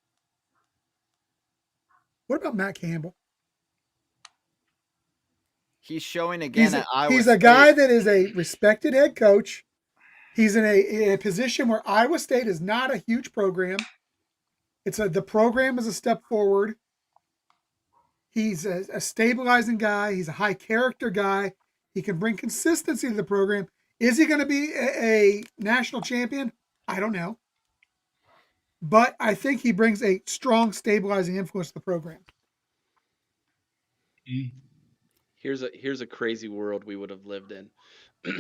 What about Matt Campbell? He's showing again at Iowa He's a guy that is a respected head coach. He's in a position where Iowa State is not a huge program. The program is a step forward. He's a stabilizing guy. He's a high character guy. He can bring consistency to the program. Is he going to be a national champion? I don't know. But I think he brings a strong stabilizing influence to the program. Here's a crazy world we would have lived in.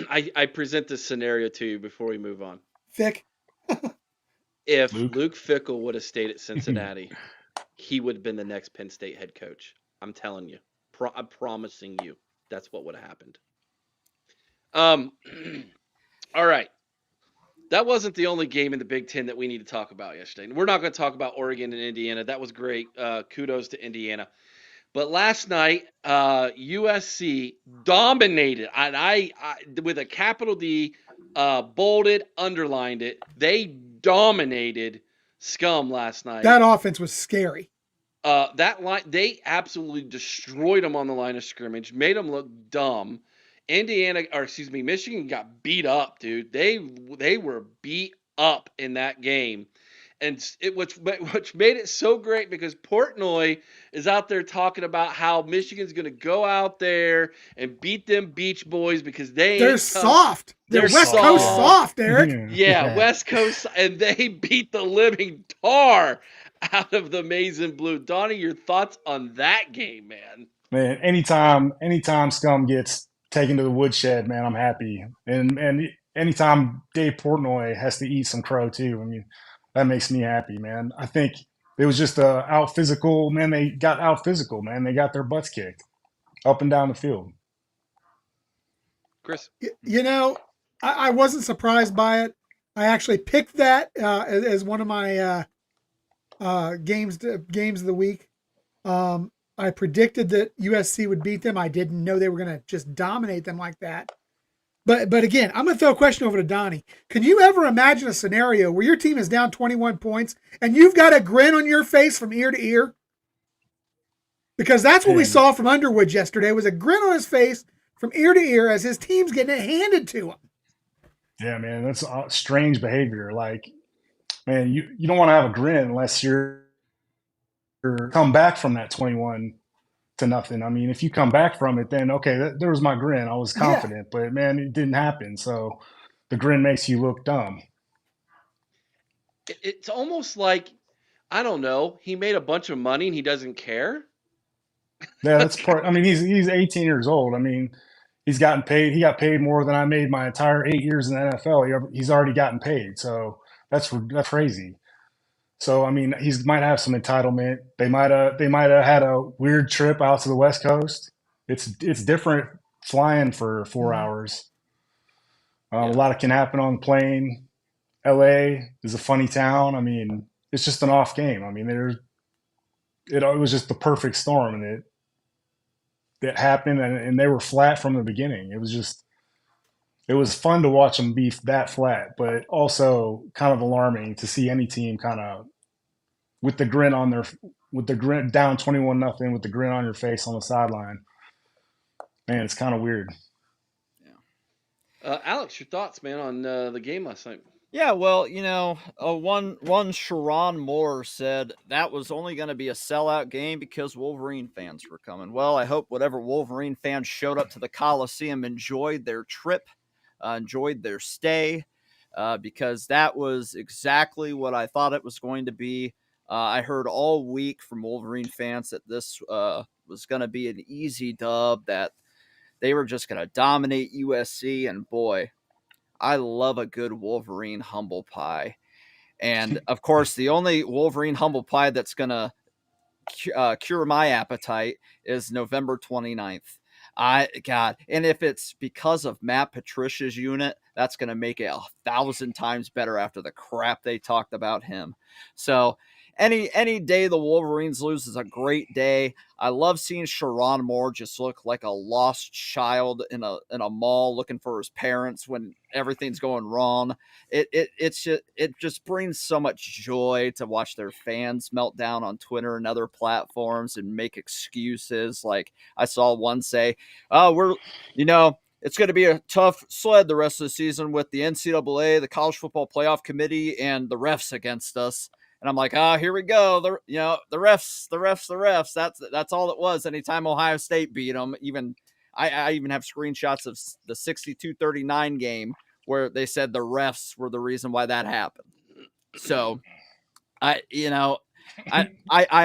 I present this scenario to you before we move on. Fick. If Luke Fickell would have stayed at Cincinnati, he would have been the next Penn State head coach. I'm telling you. I'm promising you. That's what would have happened. All right. That wasn't the only game in the Big Ten that we need to talk about yesterday. We're not going to talk about Oregon and Indiana. That was great. Kudos to Indiana. But last night, USC dominated, and I with a capital D, bolded, underlined it. They dominated Scum last night. That offense was scary. That line, they absolutely destroyed them on the line of scrimmage, made them look dumb. Michigan got beat up, dude. They were beat up in that game. And which made it so great because Portnoy is out there talking about how Michigan's going to go out there and beat them Beach Boys because they're soft. They're West Coast soft, Eric. Yeah, West Coast, and they beat the living tar out of the Maize and Blue. Donnie, your thoughts on that game, man? Man, anytime Scum gets taken to the woodshed, man, I'm happy. And anytime Dave Portnoy has to eat some crow too, I mean, that makes me happy, man. I think it was just out physical, man. They got out physical, man. They got their butts kicked up and down the field. Chris? You know, I wasn't surprised by it. I actually picked that as one of my games of the week. I predicted that USC would beat them. I didn't know they were going to just dominate them like that. But again, I'm going to throw a question over to Donnie. Can you ever imagine a scenario where your team is down 21 points and you've got a grin on your face from ear to ear? Because that's what we saw from Underwood yesterday, was a grin on his face from ear to ear as his team's getting it handed to him. Yeah, man, that's strange behavior. Like, man, you don't want to have a grin unless you're come back from that 21 to nothing. I mean, if you come back from it, then okay, there was my grin. I was confident, but man, it didn't happen. So the grin makes you look dumb. It's almost like, I don't know, he made a bunch of money and he doesn't care. Yeah, that's part. I mean, he's 18 years old. I mean, he's gotten paid. He got paid more than I made my entire 8 years in the NFL. He's already gotten paid. So that's crazy. So, I mean, he might have some entitlement. They might have had a weird trip out to the West Coast. It's different flying for 4 hours. A lot can happen on the plane. LA is a funny town. I mean, it's just an off game. I mean, it was just the perfect storm, and it happened, and they were flat from the beginning. It was fun to watch them be that flat, but also kind of alarming to see any team kind of with the grin down 21-0 with the grin on your face on the sideline. Man, it's kind of weird. Yeah. Alex, your thoughts, man, on the game last night? Yeah, well, one Sharon Moore said that was only going to be a sellout game because Wolverine fans were coming. Well, I hope whatever Wolverine fans showed up to the Coliseum enjoyed their trip, enjoyed their stay, because that was exactly what I thought it was going to be. I heard all week from Wolverine fans that this was going to be an easy dub, that they were just going to dominate USC, and boy, I love a good Wolverine humble pie. And, of course, the only Wolverine humble pie that's going to cure my appetite is November 29th. And if it's because of Matt Patricia's unit, that's going to make it 1,000 times better after the crap they talked about him. So any day the Wolverines lose is a great day. I love seeing Sharon Moore just look like a lost child in a mall looking for his parents when everything's going wrong. It just brings so much joy to watch their fans melt down on Twitter and other platforms and make excuses. Like I saw one say, "Oh, it's going to be a tough sled the rest of the season with the NCAA, the College Football Playoff Committee, and the refs against us." And I'm like, here we go. The refs. That's all it was. Anytime Ohio State beat them, I even have screenshots of the 62-39 game where they said the refs were the reason why that happened. So I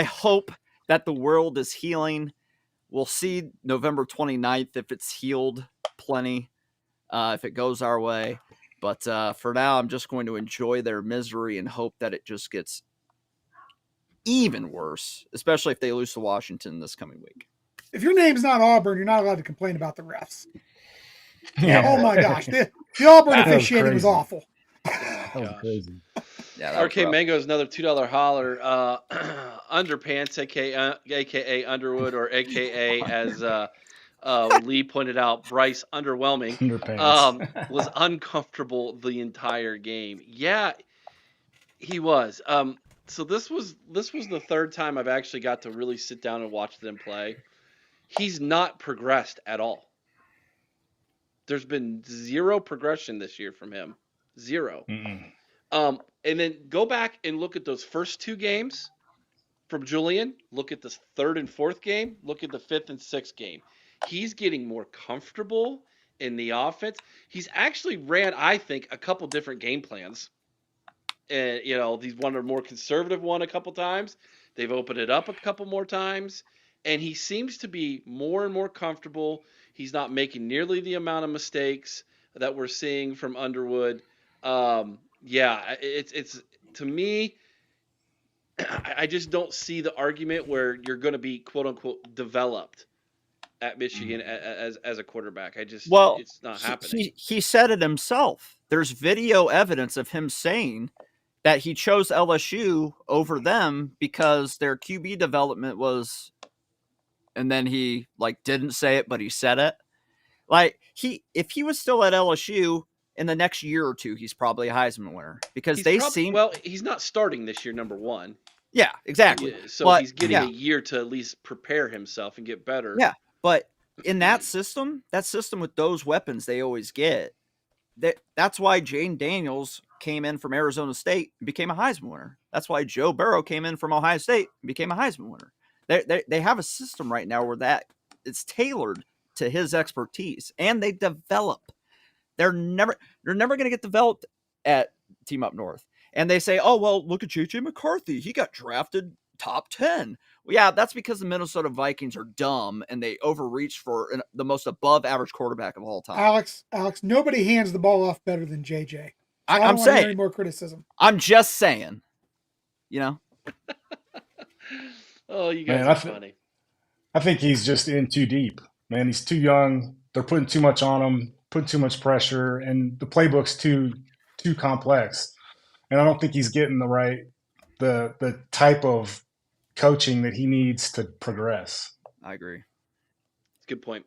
hope that the world is healing. We'll see November 29th if it's healed plenty, if it goes our way. But for now, I'm just going to enjoy their misery and hope that it just gets even worse, especially if they lose to Washington this coming week. If your name's not Auburn, you're not allowed to complain about the refs. Yeah. Oh my gosh, the Auburn officiating was awful. That was crazy. Yeah, RK Mango is another $2 holler. Underpants, aka Underwood, or aka as Lee pointed out Bryce underwhelming. Underpants. Was uncomfortable the entire game. Yeah, he was. So this was the third time I've actually got to really sit down and watch them play. He's not progressed at all. There's been zero progression this year from him. Zero. Mm-mm. And then go back and look at those first two games from Julian. Look at the third and fourth game. Look at the fifth and sixth game. He's getting more comfortable in the offense. He's actually ran, I think, a couple different game plans. And, he's won a more conservative one a couple times. They've opened it up a couple more times. And he seems to be more and more comfortable. He's not making nearly the amount of mistakes that we're seeing from Underwood. It's to me, I just don't see the argument where you're going to be quote unquote developed at Michigan as a quarterback. It's not happening. He said it himself. There's video evidence of him saying that he chose LSU over them because their QB development was, and then he didn't say it, but he said it. If he was still at LSU in the next year or two, he's probably a Heisman winner because he's not starting this year, number one. Yeah, exactly. So he's getting a year to at least prepare himself and get better. Yeah, but in that system with those weapons they always get, that's why Jane Daniels came in from Arizona State and became a Heisman winner. That's why Joe Burrow came in from Ohio State and became a Heisman winner. They have a system right now where it's tailored to his expertise, and they develop. They're never going to get developed at Team Up North. And they say, oh, well, look at J.J. McCarthy. He got drafted top 10. Well, yeah, that's because the Minnesota Vikings are dumb and they overreached for the most above average quarterback of all time. Alex, nobody hands the ball off better than J.J. So I'm saying any more criticism. I'm just saying, Oh, you guys are funny. I think he's just in too deep, man. He's too young. They're putting too much on him, putting too much pressure, and the playbook's too complex. And I don't think he's getting the type of coaching that he needs to progress. I agree. Good point.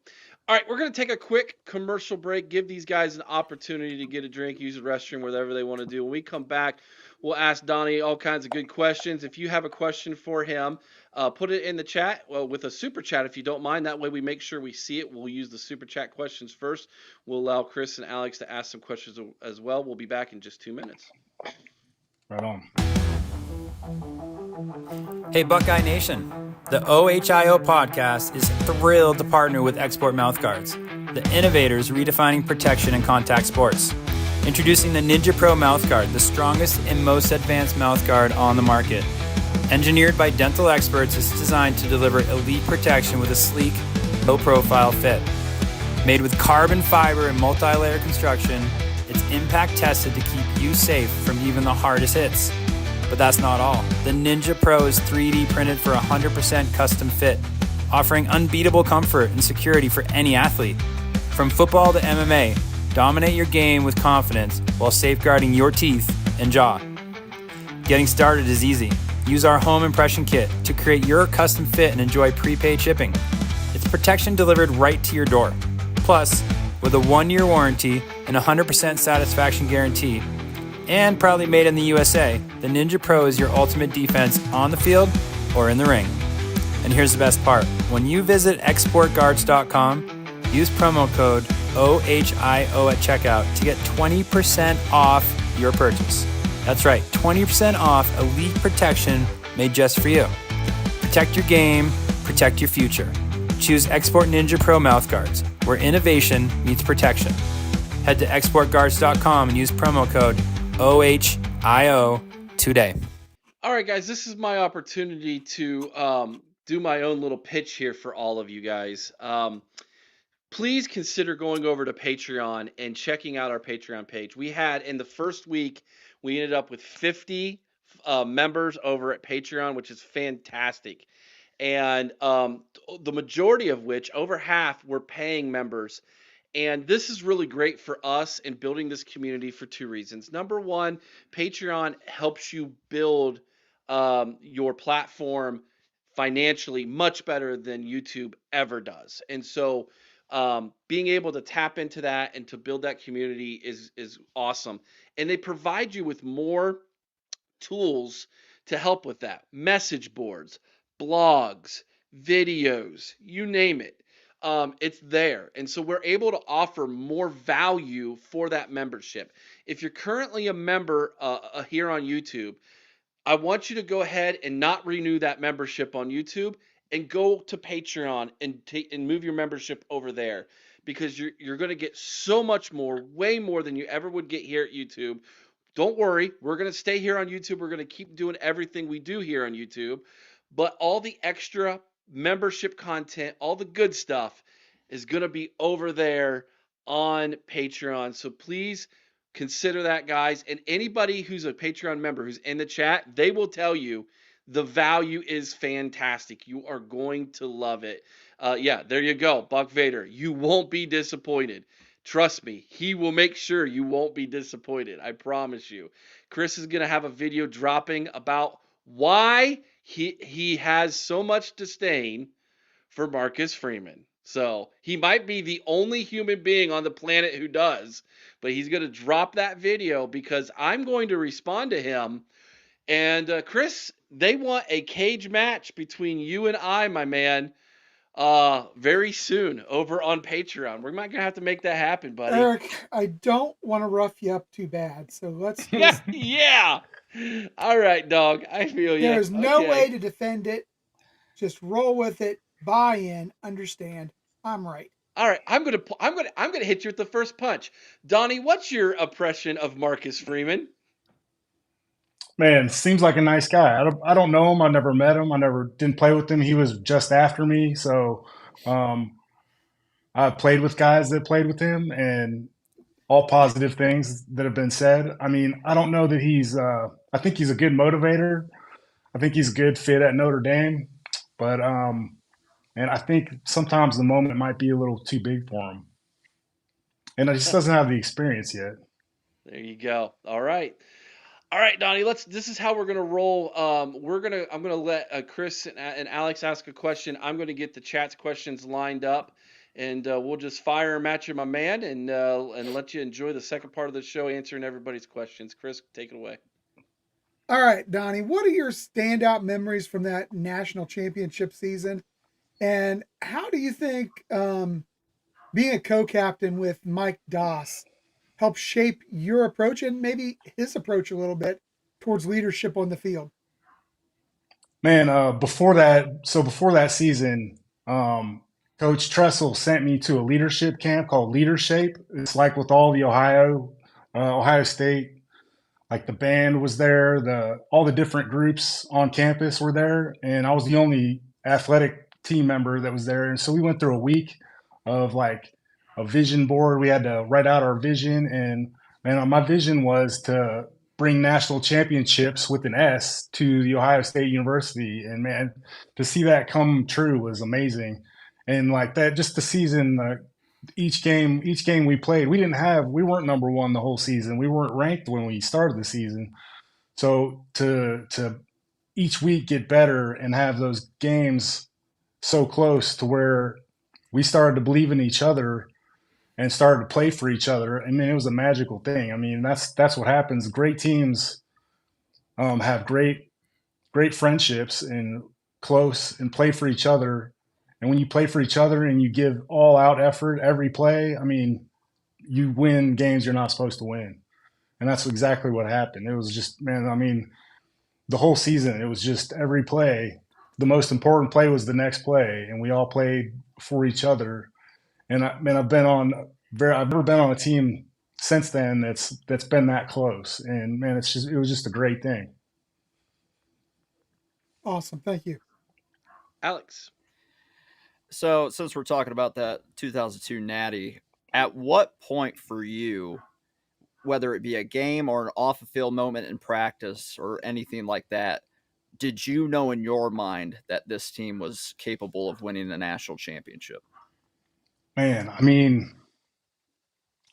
All right, we're going to take a quick commercial break, give these guys an opportunity to get a drink, use the restroom, whatever they want to do. When we come back, we'll ask Donnie all kinds of good questions. If you have a question for him, put it in the chat, with a super chat if you don't mind. That way we make sure we see it. We'll use the super chat questions first. We'll allow Chris and Alex to ask some questions as well. We'll be back in just 2 minutes. Right on. Hey, Buckeye Nation. The OHIO podcast is thrilled to partner with Export Mouthguards, the innovators redefining protection in contact sports. Introducing the Ninja Pro Mouthguard, the strongest and most advanced mouthguard on the market. Engineered by dental experts, it's designed to deliver elite protection with a sleek, low-profile fit. Made with carbon fiber and multi-layer construction, it's impact tested to keep you safe from even the hardest hits. But that's not all. The Ninja Pro is 3D printed for 100% custom fit, offering unbeatable comfort and security for any athlete. From football to MMA, dominate your game with confidence while safeguarding your teeth and jaw. Getting started is easy. Use our home impression kit to create your custom fit and enjoy prepaid shipping. It's protection delivered right to your door. Plus, with a 1-year warranty and 100% satisfaction guarantee, and proudly made in the USA, the Ninja Pro is your ultimate defense on the field or in the ring. And here's the best part. When you visit exportguards.com, use promo code OHIO at checkout to get 20% off your purchase. That's right, 20% off elite protection made just for you. Protect your game, protect your future. Choose Export Ninja Pro Mouthguards, where innovation meets protection. Head to exportguards.com and use promo code OHIO today. All right, guys, this is my opportunity to do my own little pitch here for all of you guys. Please consider going over to Patreon and checking out our Patreon page. We had, in the first week, we ended up with 50 members over at Patreon, which is fantastic. And the majority of which, over half, were paying members. And this is really great for us in building this community for 2 reasons. Number one, Patreon helps you build your platform financially much better than YouTube ever does. And so Being able to tap into that and to build that community is awesome. And they provide you with more tools to help with that. Message boards, blogs, videos, you name it. It's there. And so we're able to offer more value for that membership. If you're currently a member here on YouTube, I want you to go ahead and not renew that membership on YouTube and go to Patreon and move your membership over there, because you're going to get so much more, way more than you ever would get here at YouTube. Don't worry, we're going to stay here on YouTube. We're going to keep doing everything we do here on YouTube, but all the extra membership content, all the good stuff is going to be over there on Patreon. So please consider that, guys. And anybody who's a Patreon member who's in the chat, they will tell you the value is fantastic. You are going to love it. Yeah, there you go, Buck Vader. You won't be disappointed. Trust me, he will make sure you won't be disappointed. I promise you. Chris is going to have a video dropping about why he has so much disdain for Marcus Freeman. So he might be the only human being on the planet who does, but he's going to drop that video because I'm going to respond to him. And Chris, they want a cage match between you and I, my man, very soon over on Patreon. We're not gonna have to make that happen, buddy. Eric, I don't want to rough you up too bad, so let's just... yeah. All right, dog. I feel you. There is no way to defend it. Just roll with it. Buy in. Understand. I'm right. All right. I'm gonna hit you with the first punch. Donnie, what's your impression of Marcus Freeman? Man, seems like a nice guy. I don't know him. I never met him. Didn't play with him. He was just after me. So I've played with guys that played with him, and all positive things that have been said. I mean, I don't know that I think he's a good motivator. I think he's a good fit at Notre Dame. But, and I think sometimes the moment might be a little too big for him. And he just doesn't have the experience yet. There you go. All right. All right, Donnie, this is how we're going to roll. I'm going to let Chris and Alex ask a question. I'm going to get the chat's questions lined up, and we'll just fire and match you, my man, and let you enjoy the second part of the show answering everybody's questions. Chris, take it away. All right, Donnie, what are your standout memories from that national championship season? And how do you think being a co-captain with Mike Doss help shape your approach and maybe his approach a little bit towards leadership on the field? Man, before that season, Coach Tressel sent me to a leadership camp called Leadershape. It's like with all the Ohio State, like the band was there, all the different groups on campus were there, and I was the only athletic team member that was there. And so we went through a week of like a vision board. We had to write out our vision, and man, my vision was to bring national championships with an S to the Ohio State University. And man, to see that come true was amazing. And like that, just the season, each game we played, we weren't number one the whole season. We weren't ranked when we started the season. So to each week get better and have those games so close to where we started to believe in each other and started to play for each other. I mean, it was a magical thing. I mean, that's what happens. Great teams have great friendships and close and play for each other. And when you play for each other and you give all out effort every play, I mean, you win games you're not supposed to win. And that's exactly what happened. It was just, man, I mean, the whole season, it was just every play. The most important play was the next play, and we all played for each other. And I've never been on a team since then that's been that close. And man, it was just a great thing. Awesome. Thank you. Alex. So since we're talking about that 2002 Natty, at what point for you, whether it be a game or an off the field moment in practice or anything like that, did you know in your mind that this team was capable of winning the national championship? Man, I mean,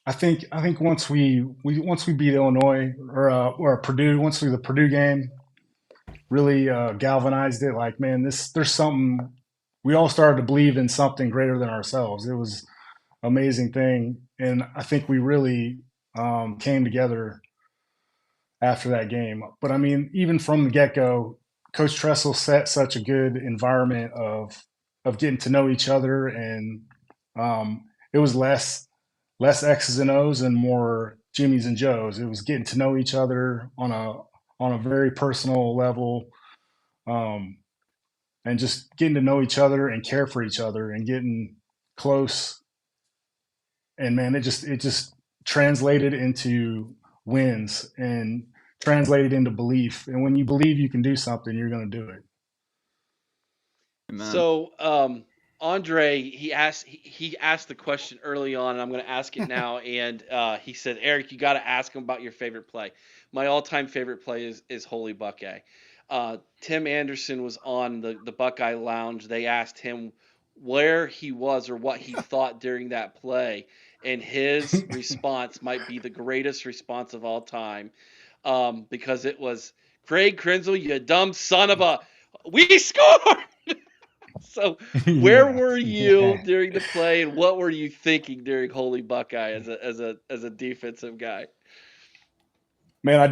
I think once we beat Illinois or Purdue, the Purdue game really galvanized it. Like, man, there's something. We all started to believe in something greater than ourselves. It was amazing thing. And I think we really came together after that game. But I mean, even from the get go, Coach Tressel set such a good environment of getting to know each other, and it was less X's and O's and more Jimmys and Joes. It was getting to know each other on a very personal level, um, and just getting to know each other and care for each other and getting close. And man, it just translated into wins and translated into belief. And when you believe you can do something, you're going to do it. Amen. So, Andre, he asked the question early on, and I'm going to ask it now. And he said, Eric, you got to ask him about your favorite play. My all-time favorite play is Holy Buckeye. Tim Anderson was on the Buckeye Lounge. They asked him where he was or what he thought during that play, and his response might be the greatest response of all time, because it was, Craig Krenzel, you dumb son of a, we scored! So, where Yeah. were you during the play, and what were you thinking during Holy Buckeye as a defensive guy? Man, I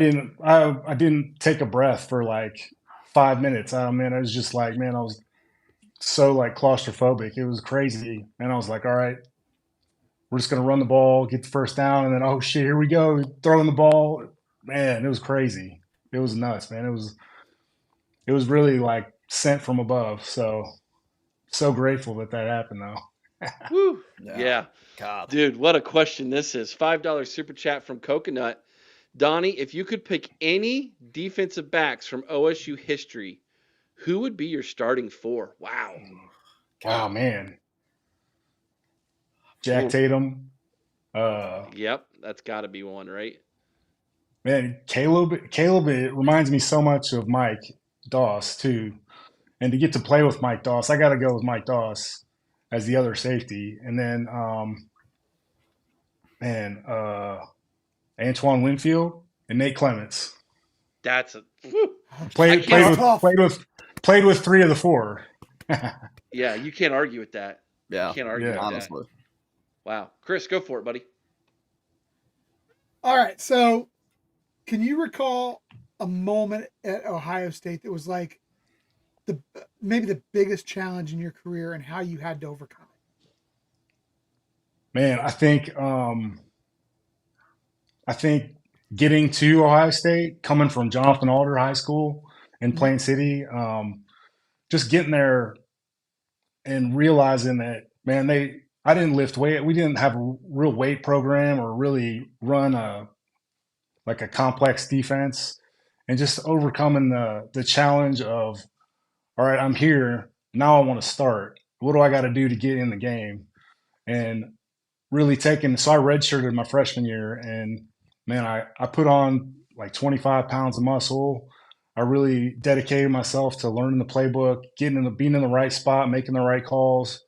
didn't take a breath for like 5 minutes. I mean, I was just like, man, I was so like claustrophobic. It was crazy. And I was like, all right, we're just gonna run the ball, get the first down, and then oh shit, here we go, throwing the ball. Man, it was crazy. It was nuts, man. It was really like sent from above. So grateful that happened though. Woo! Yeah. Yeah. God. Dude, what a question this is. $5 super chat from Coconut. Donnie, if you could pick any defensive backs from OSU history, who would be your starting four? Wow. Oh man, Jack Tatum. Yep, that's got to be one, right? Man, Caleb. It reminds me so much of Mike Doss too. And to get to play with Mike Doss, I got to go with Mike Doss as the other safety, and then Antoine Winfield and Nate Clements. That's a whew. Played with three of the four. Yeah, you can't argue with that. Yeah. You can't argue with Honestly. that. Wow. Chris, go for it, buddy. All right. So, can you recall a moment at Ohio State that was like maybe the biggest challenge in your career and how you had to overcome it? Man, I think getting to Ohio State, coming from Jonathan Alder High School in Plain City, just getting there and realizing that, man, I didn't lift weight. We didn't have a real weight program or really run a complex defense, and just overcoming the challenge of, all right, I'm here now. I want to start. What do I got to do to get in the game? And really so I redshirted my freshman year, and man, I put on like 25 pounds of muscle. I really dedicated myself to learning the playbook, being in the right spot, making the right calls,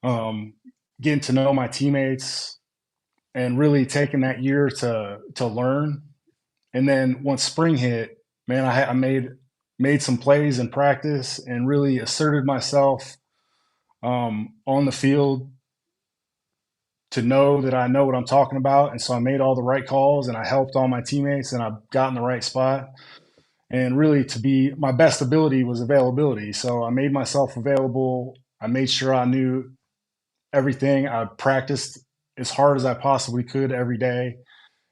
getting to know my teammates, and really taking that year to learn. And then once spring hit, man, I made some plays in practice and really asserted myself on the field, to know that I know what I'm talking about. And so I made all the right calls, and I helped all my teammates, and I got in the right spot. And really, my best ability was availability. So I made myself available. I made sure I knew everything. I practiced as hard as I possibly could every day.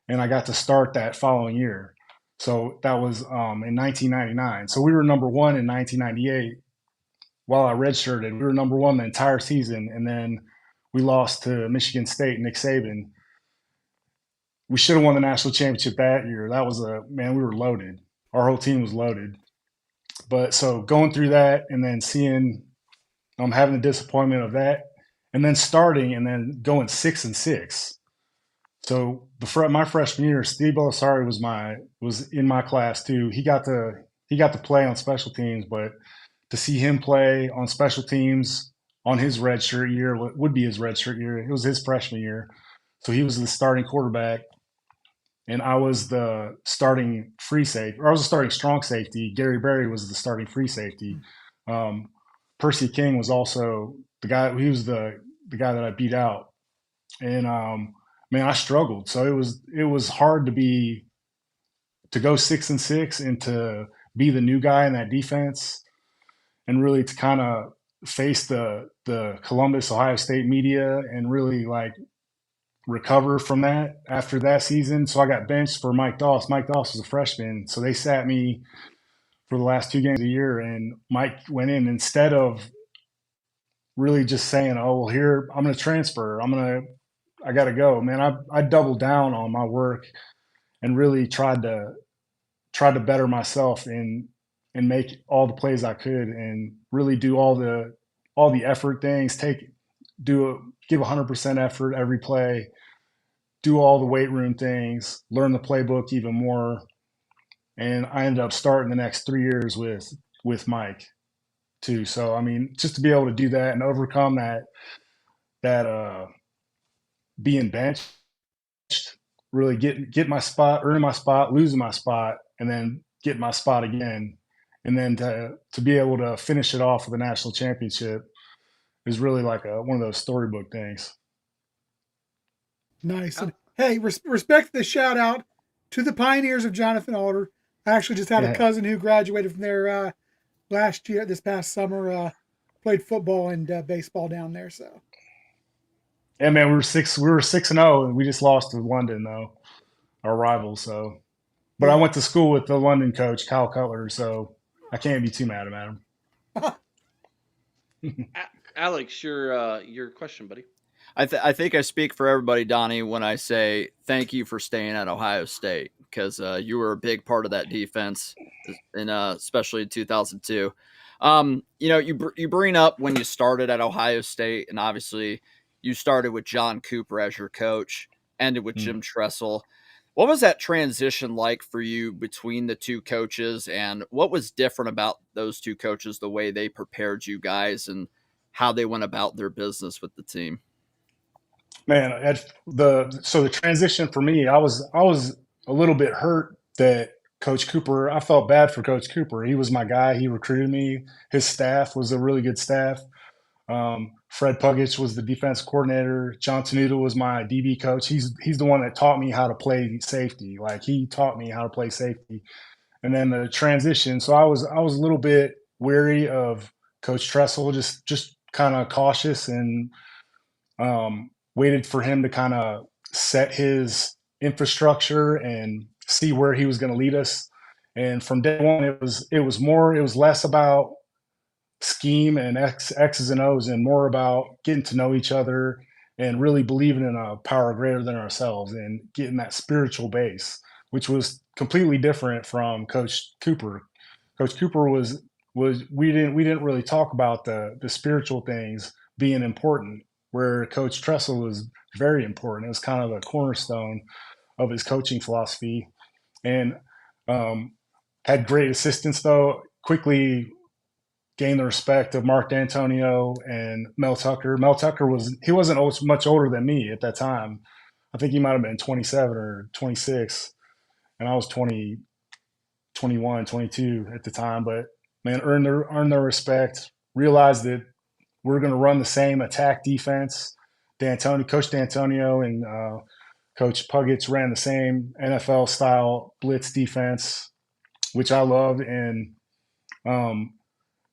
And I got to start that following year. So that was in 1999. So we were number one in 1998 while I redshirted. We were number one the entire season. And then we lost to Michigan State, Nick Saban. We should have won the national championship that year. That was we were loaded. Our whole team was loaded. But so going through that, and then seeing, having the disappointment of that, and then starting and then going 6-6. So my freshman year, Steve Belisari was in my class too. He got to play on special teams, but to see him play on special teams on his redshirt year, what would be his redshirt year, it was his freshman year. So he was the starting quarterback, and I was the starting free safety, or I was the starting strong safety. Gary Berry was the starting free safety. Percy King was also the guy. He was the the guy that I beat out. And man, I struggled. So it was hard to go 6-6 and to be the new guy in that defense, and really to kind of face the Columbus, Ohio State media and really like recover from that after that season. So I got benched for Mike Doss. Mike Doss was a freshman, so they sat me for the last 2 games of the year, and Mike went in instead of really just saying, "Oh, well, here I'm going to transfer. I got to go." Man, I doubled down on my work and really tried to better myself and make all the plays I could and really do all the effort things. Give 100% effort every play. Do all the weight room things. Learn the playbook even more. And I ended up starting the next 3 years with Mike too. So I mean, just to be able to do that and overcome that being benched, really get my spot, earning my spot, losing my spot, and then get my spot again, and then to be able to finish it off with a national championship is really like one of those storybook things. Nice. And hey, respect the shout out to the pioneers of Jonathan Alder. I actually just had a cousin who graduated from there this past summer. Played football and baseball down there. So yeah, man, we were 6-0, and we just lost to London though, our rivals. So, but I went to school with the London coach, Kyle Cutler, so I can't be too mad at him. Alex, your question, buddy. I think I speak for everybody, Donnie, when I say thank you for staying at Ohio State, because you were a big part of that defense, and especially in 2002. You bring up when you started at Ohio State, and obviously you started with John Cooper as your coach, ended with Jim Tressel. What was that transition like for you between the two coaches, and what was different about those two coaches, the way they prepared you guys and how they went about their business with the team? Man, the transition for me, I was a little bit hurt that Coach Cooper. I felt bad for Coach Cooper. He was my guy. He recruited me. His staff was a really good staff. Fred Puggich was the defense coordinator. John Tenuta was my DB coach. He's the one that taught me how to play safety. Like, he taught me how to play safety. And then the transition. So I was a little bit wary of Coach Tressel, just kind of cautious, and waited for him to kind of set his infrastructure and see where he was going to lead us. And from day one, it was less about scheme and X's and O's and more about getting to know each other and really believing in a power greater than ourselves and getting that spiritual base, which was completely different from Coach Cooper. Coach Cooper was we didn't really talk about the spiritual things being important, where Coach Tressel was very important. It was kind of the cornerstone of his coaching philosophy, and had great assistants, though. Quickly gained the respect of Mark D'Antonio and Mel Tucker. Mel Tucker wasn't much older than me at that time. I think he might have been 27 or 26, and I was 20, 21, 22 at the time. But man, earned their respect, realized that we're going to run the same attack defense. Coach D'Antonio and Coach Puggich ran the same NFL style blitz defense, which I loved. And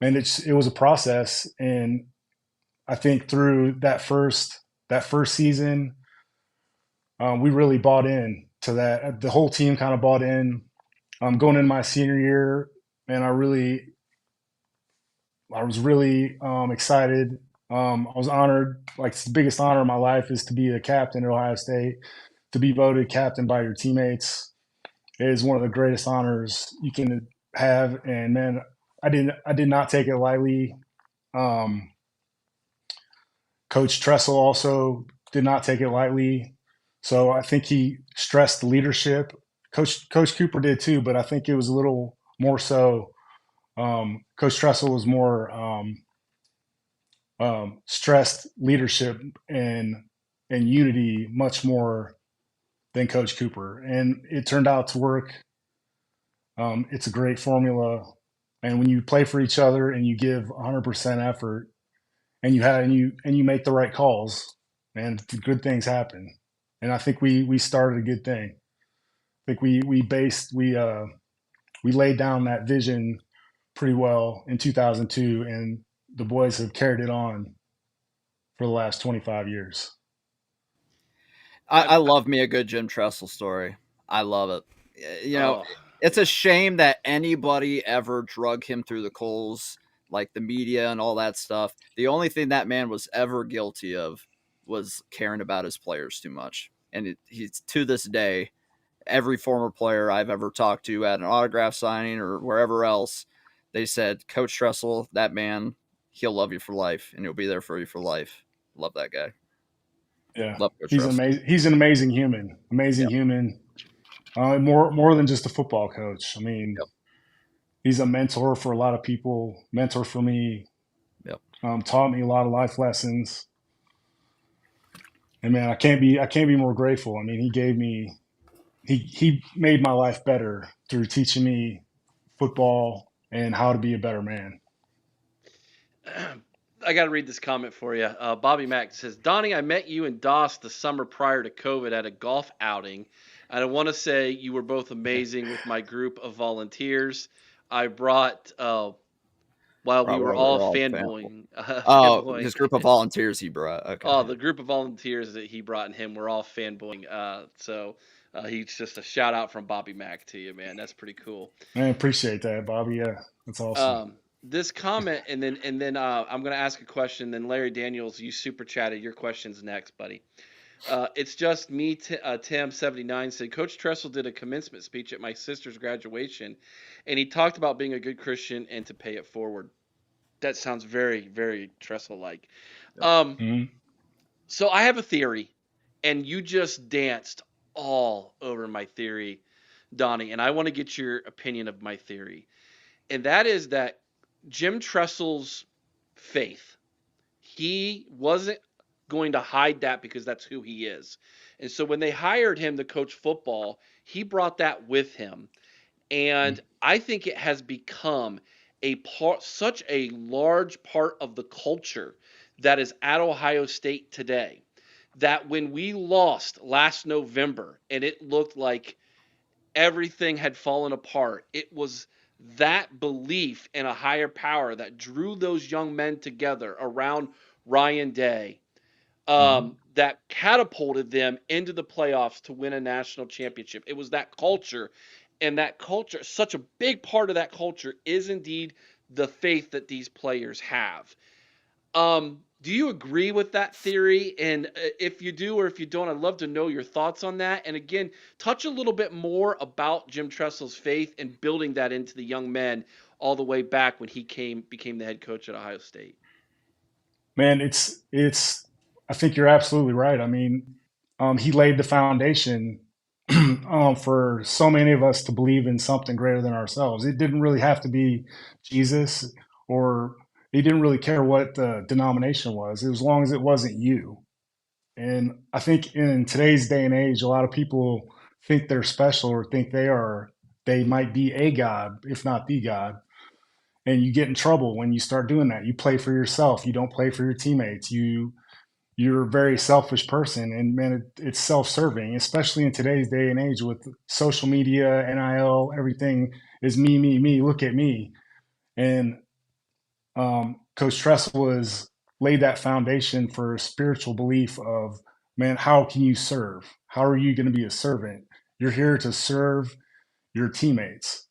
it was a process. And I think through that first season, we really bought in to that. The whole team kind of bought in. Going into my senior year, and I was really excited. I was honored. Like, it's the biggest honor of my life is to be a captain at Ohio State. To be voted captain by your teammates is one of the greatest honors you can have. And man, I did not take it lightly. Coach Tressel also did not take it lightly. So I think he stressed the leadership. Coach Cooper did too, but I think it was a little more so. Coach Tressel was more stressed leadership and unity much more than Coach Cooper, and it turned out to work. It's a great formula, and when you play for each other and you give 100% effort, and you make the right calls, and good things happen. And I think we started a good thing. I think we laid down that vision pretty well in 2002, and the boys have carried it on for the last 25 years. I love me a good Jim Tressel story. I love it. Oh, It's a shame that anybody ever drug him through the coals, like the media and all that stuff. The only thing that man was ever guilty of was caring about his players too much. And he's to this day, every former player I've ever talked to at an autograph signing or wherever else, they said, Coach Tressel, that man, he'll love you for life and he'll be there for you for life. Love that guy. Yeah, Love Coach he's Tressel. amazing. He's an amazing human. Amazing Yep. human. More than just a football coach. I mean, Yep. he's a mentor for a lot of people. Mentor for me. Yep. Taught me a lot of life lessons. And man, I can't be more grateful. I mean, he made my life better through teaching me football and how to be a better man. I got to read this comment for you. Bobby Mack says, Donnie, I met you and Doss the summer prior to COVID at a golf outing. And I want to say you were both amazing with my group of volunteers. I brought, while we were all fanboying. His group of volunteers he brought. Okay. Oh, the group of volunteers that he brought and him were all fanboying. So he's just a shout out from Bobby Mack to you, man. That's pretty cool. I appreciate that, Bobby. Yeah, that's awesome. This comment, and then I'm going to ask a question. Then Larry Daniels, you super chatted. Your question's next, buddy. It's just me. Tim79 said Coach Tressel did a commencement speech at my sister's graduation, and he talked about being a good Christian and to pay it forward. That sounds very, very Tressel-like. So I have a theory, and you just danced all over my theory, Donnie, and I want to get your opinion of my theory. And that is that Jim Tressel's faith, he wasn't going to hide that because that's who he is. And so when they hired him to coach football, he brought that with him. And I think it has become such a large part of the culture that is at Ohio State today, that when we lost last November and it looked like everything had fallen apart, it was that belief in a higher power that drew those young men together around Ryan Day, that catapulted them into the playoffs to win a national championship. It was that culture, and that culture, such a big part of that culture is indeed the faith that these players have. Do you agree with that theory? And if you do or if you don't, I'd love to know your thoughts on that. And again, touch a little bit more about Jim Tressel's faith and building that into the young men all the way back when he became the head coach at Ohio State. Man, I think you're absolutely right. I mean, he laid the foundation for so many of us to believe in something greater than ourselves. It didn't really have to be Jesus, or he didn't really care what the denomination was, as long as it wasn't you. And I think in today's day and age, a lot of people think they're special or think they might be a God, if not the God. And you get in trouble when you start doing that. You play for yourself. You don't play for your teammates. You're a very selfish person, and man, it's self-serving, especially in today's day and age with social media, NIL, everything is me, me, me. Look at me. And Coach Tressel has laid that foundation for a spiritual belief of, man, how can you serve? How are you going to be a servant? You're here to serve your teammates.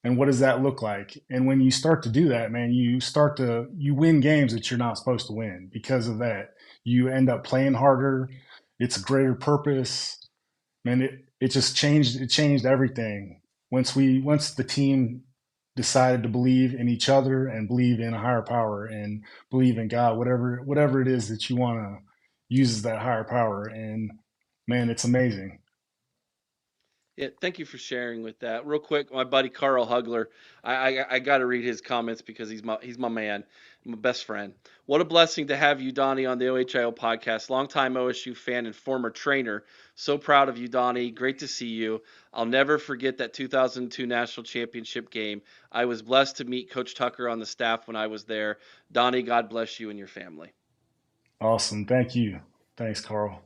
And what does that look like? And when you start to do that, man, you win games that you're not supposed to win because of that. You end up playing harder. It's a greater purpose. Man, it just changed everything. Once the team decided to believe in each other and believe in a higher power and believe in God, whatever it is that you want to use as that higher power. And man, it's amazing. Yeah, thank you for sharing with that. Real quick, my buddy Carl Hugler, I got to read his comments because he's my man, my best friend. What a blessing to have you, Donnie, on the OHIO podcast. Longtime OSU fan and former trainer. So proud of you, Donnie. Great to see you. I'll never forget that 2002 national championship game. I was blessed to meet Coach Tucker on the staff when I was there. Donnie, God bless you and your family. Awesome. Thank you. Thanks, Carl.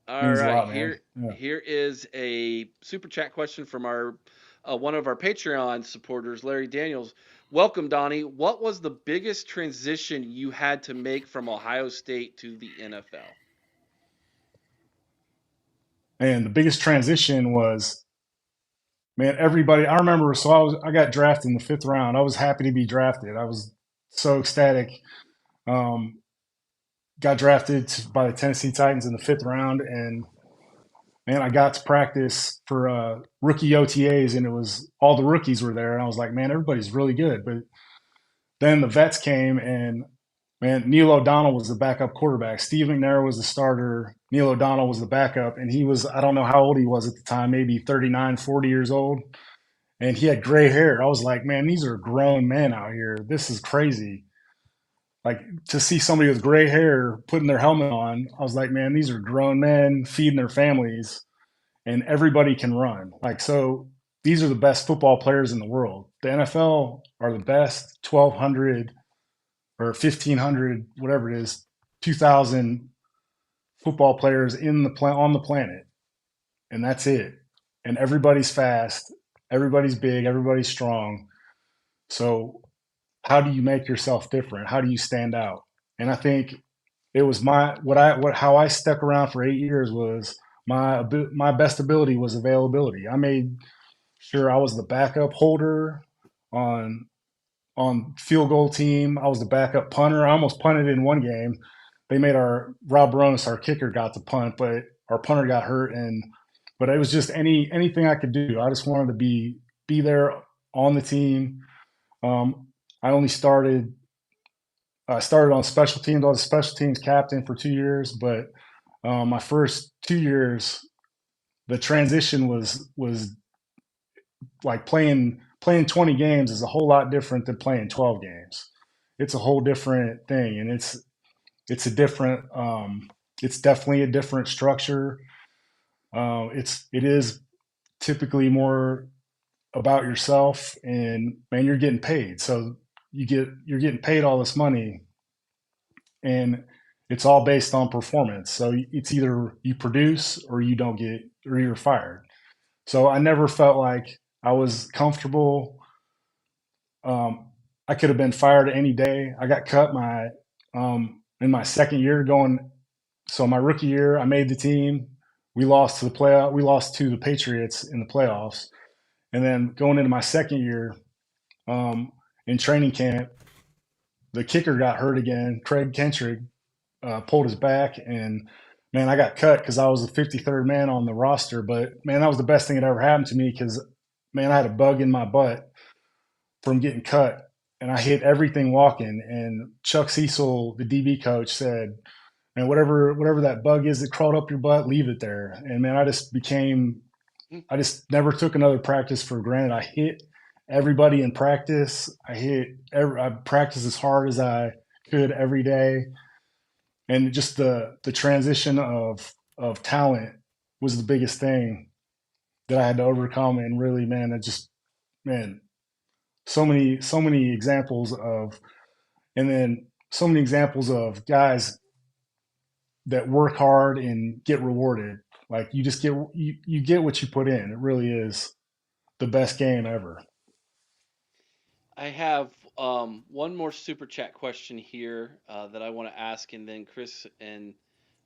All Means a right, lot, man. Yeah. here is a super chat question from our one of our Patreon supporters, Larry Daniels. Welcome, Donnie. What was the biggest transition you had to make from Ohio State to the NFL? And the biggest transition was, man, everybody. I remember. So I got drafted in the 5th round. I was happy to be drafted. I was so ecstatic. Got drafted by the Tennessee Titans in the 5th round, and man, I got to practice for rookie OTAs, and it was all the rookies were there, and I was like, man, everybody's really good. But then the vets came, and man, Neil O'Donnell was the backup quarterback. Steve McNair was the starter. Neil O'Donnell was the backup, and he was, I don't know how old he was at the time, maybe 39, 40 years old, and he had gray hair. I was like, man, these are grown men out here. This is crazy. Like, to see somebody with gray hair putting their helmet on, I was like, man, these are grown men feeding their families, and everybody can run. Like, so these are the best football players in the world. The NFL are the best 1,200 or 1,500, whatever it is, 2,000 football players on the planet, and that's it. And everybody's fast, everybody's big, everybody's strong. So how do you make yourself different? How do you stand out? And I think it was how I stuck around for 8 years was my best ability was availability. I made sure I was the backup holder on field goal team. I was the backup punter. I almost punted in one game. They made Rob Baronis, our kicker, got to punt, but our punter got hurt. But it was just anything I could do. I just wanted to be there on the team. I started on special teams. I was a special teams captain for 2 years, but my first 2 years, the transition was like playing 20 games is a whole lot different than playing 12 games. It's a whole different thing, and it's a different it's definitely a different structure. It is typically more about yourself, and man, you're getting paid. So you're getting paid all this money, and it's all based on performance. So it's either you produce or you don't get, or you're fired. So I never felt like I was comfortable. I could have been fired any day. I got cut in my second year going. So my rookie year, I made the team. We lost to the playoff. We lost to the Patriots in the playoffs. And then going into my second year, in training camp, the kicker got hurt again. Craig Kentrick pulled his back, and man, I got cut because I was the 53rd man on the roster. But man, that was the best thing that ever happened to me because man, I had a bug in my butt from getting cut, and I hit everything walking. And Chuck Cecil, the DB coach, said, "Man, whatever that bug is that crawled up your butt, leave it there." And man, I just never took another practice for granted. I hit everybody in practice. I practiced as hard as I could every day. And just the transition of talent was the biggest thing that I had to overcome. And really, man, so many examples of, and then so many examples of guys that work hard and get rewarded. Like you just you get what you put in. It really is the best game ever. I have one more super chat question here that I want to ask, and then Chris and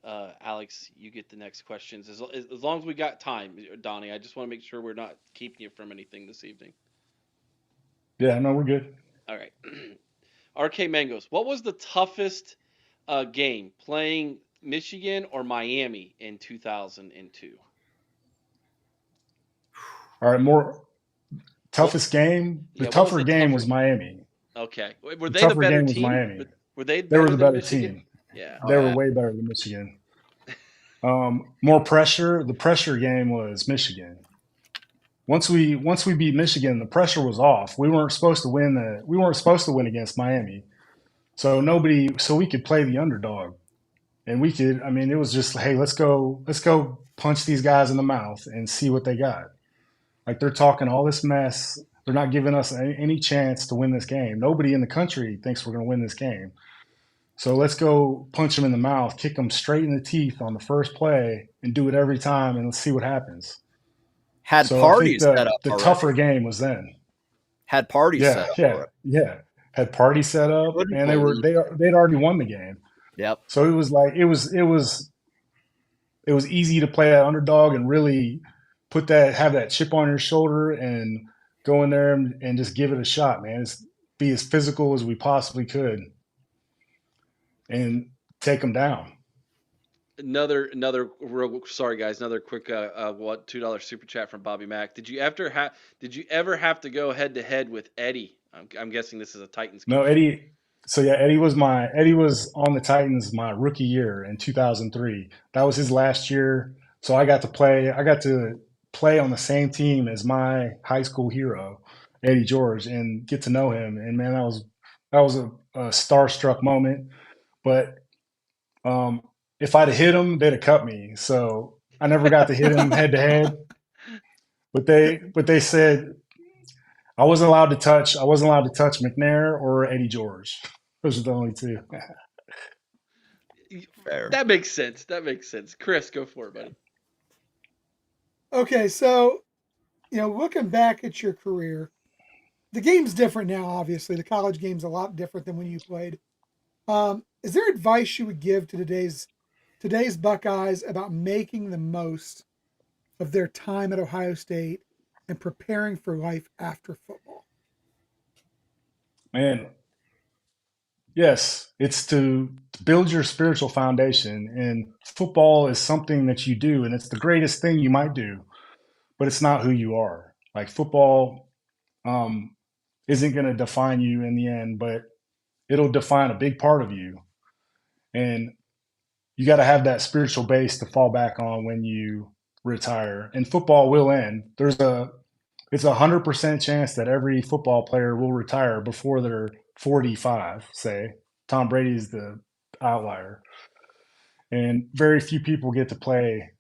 Alex, you get the next questions. As long as we got time, Donnie, I just want to make sure we're not keeping you from anything this evening. Yeah, no, we're good. All right. RK Mangos, what was the toughest game, playing Michigan or Miami in 2002? All right, toughest game. The tougher game was Miami. Okay, were they the better team? Miami. Were they? They were the better Michigan? team. Yeah, they were way better than Michigan. More pressure. The pressure game was Michigan. once we beat Michigan, the pressure was off. We weren't supposed to win. We weren't supposed to win against Miami. So we could play the underdog, and we could. I mean, it was just, hey, let's go punch these guys in the mouth and see what they got. Like, they're talking all this mess. They're not giving us any chance to win this game. Nobody in the country thinks we're going to win this game. So let's go punch them in the mouth, kick them straight in the teeth on the first play, and do it every time, and let's see what happens. Had So parties I think set up the already. tougher game was then. Had parties Yeah, set up yeah, already. yeah. Had parties set up, Couldn't and believe they'd already won the game. Yep. So it was like it was easy to play that underdog and really have that chip on your shoulder and go in there and just give it a shot, man. Be as physical as we possibly could and take them down. Another sorry guys, another quick $2 super chat from Bobby Mack. Did you ever have to go head to head with Eddie? I'm guessing this is a Titans game. No, Eddie. So yeah, Eddie was on the Titans my rookie year in 2003. That was his last year. So I got to play on the same team as my high school hero, Eddie George, and get to know him. And man, that was a starstruck moment. But if I'd have hit him, they'd have cut me. So I never got to hit him head to head. But they said I wasn't allowed to touch McNair or Eddie George. Those are the only two. Fair. That makes sense. Chris, go for it, buddy. Okay, so looking back at your career, the game's different now. Obviously, the college game's a lot different than when you played. Is there advice you would give to today's Buckeyes about making the most of their time at Ohio State and preparing for life after football? Man, yes, it's to build your spiritual foundation. And football is something that you do, and it's the greatest thing you might do, but it's not who you are. Like, football isn't going to define you in the end, but it'll define a big part of you. And you got to have that spiritual base to fall back on when you retire. And football will end. It's 100% chance that every football player will retire before they're 45, say. Tom Brady's the outlier. And very few people get to play.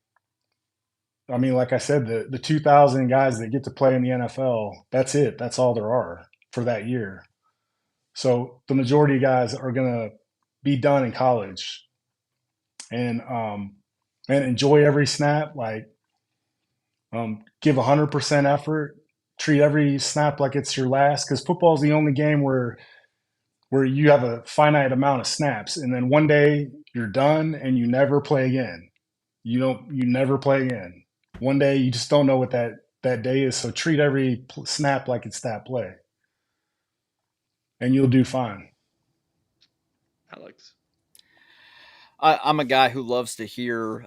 I mean, like I said, the 2,000 guys that get to play in the NFL, that's it. That's all there are for that year. So the majority of guys are going to be done in college, and enjoy every snap. Like, give 100% effort. Treat every snap like it's your last, because football is the only game where you have a finite amount of snaps, and then one day you're done and you never play again. You never play again. One day you just don't know what that day is. So treat every snap like it's that play, and you'll do fine. Alex. I'm a guy who loves to hear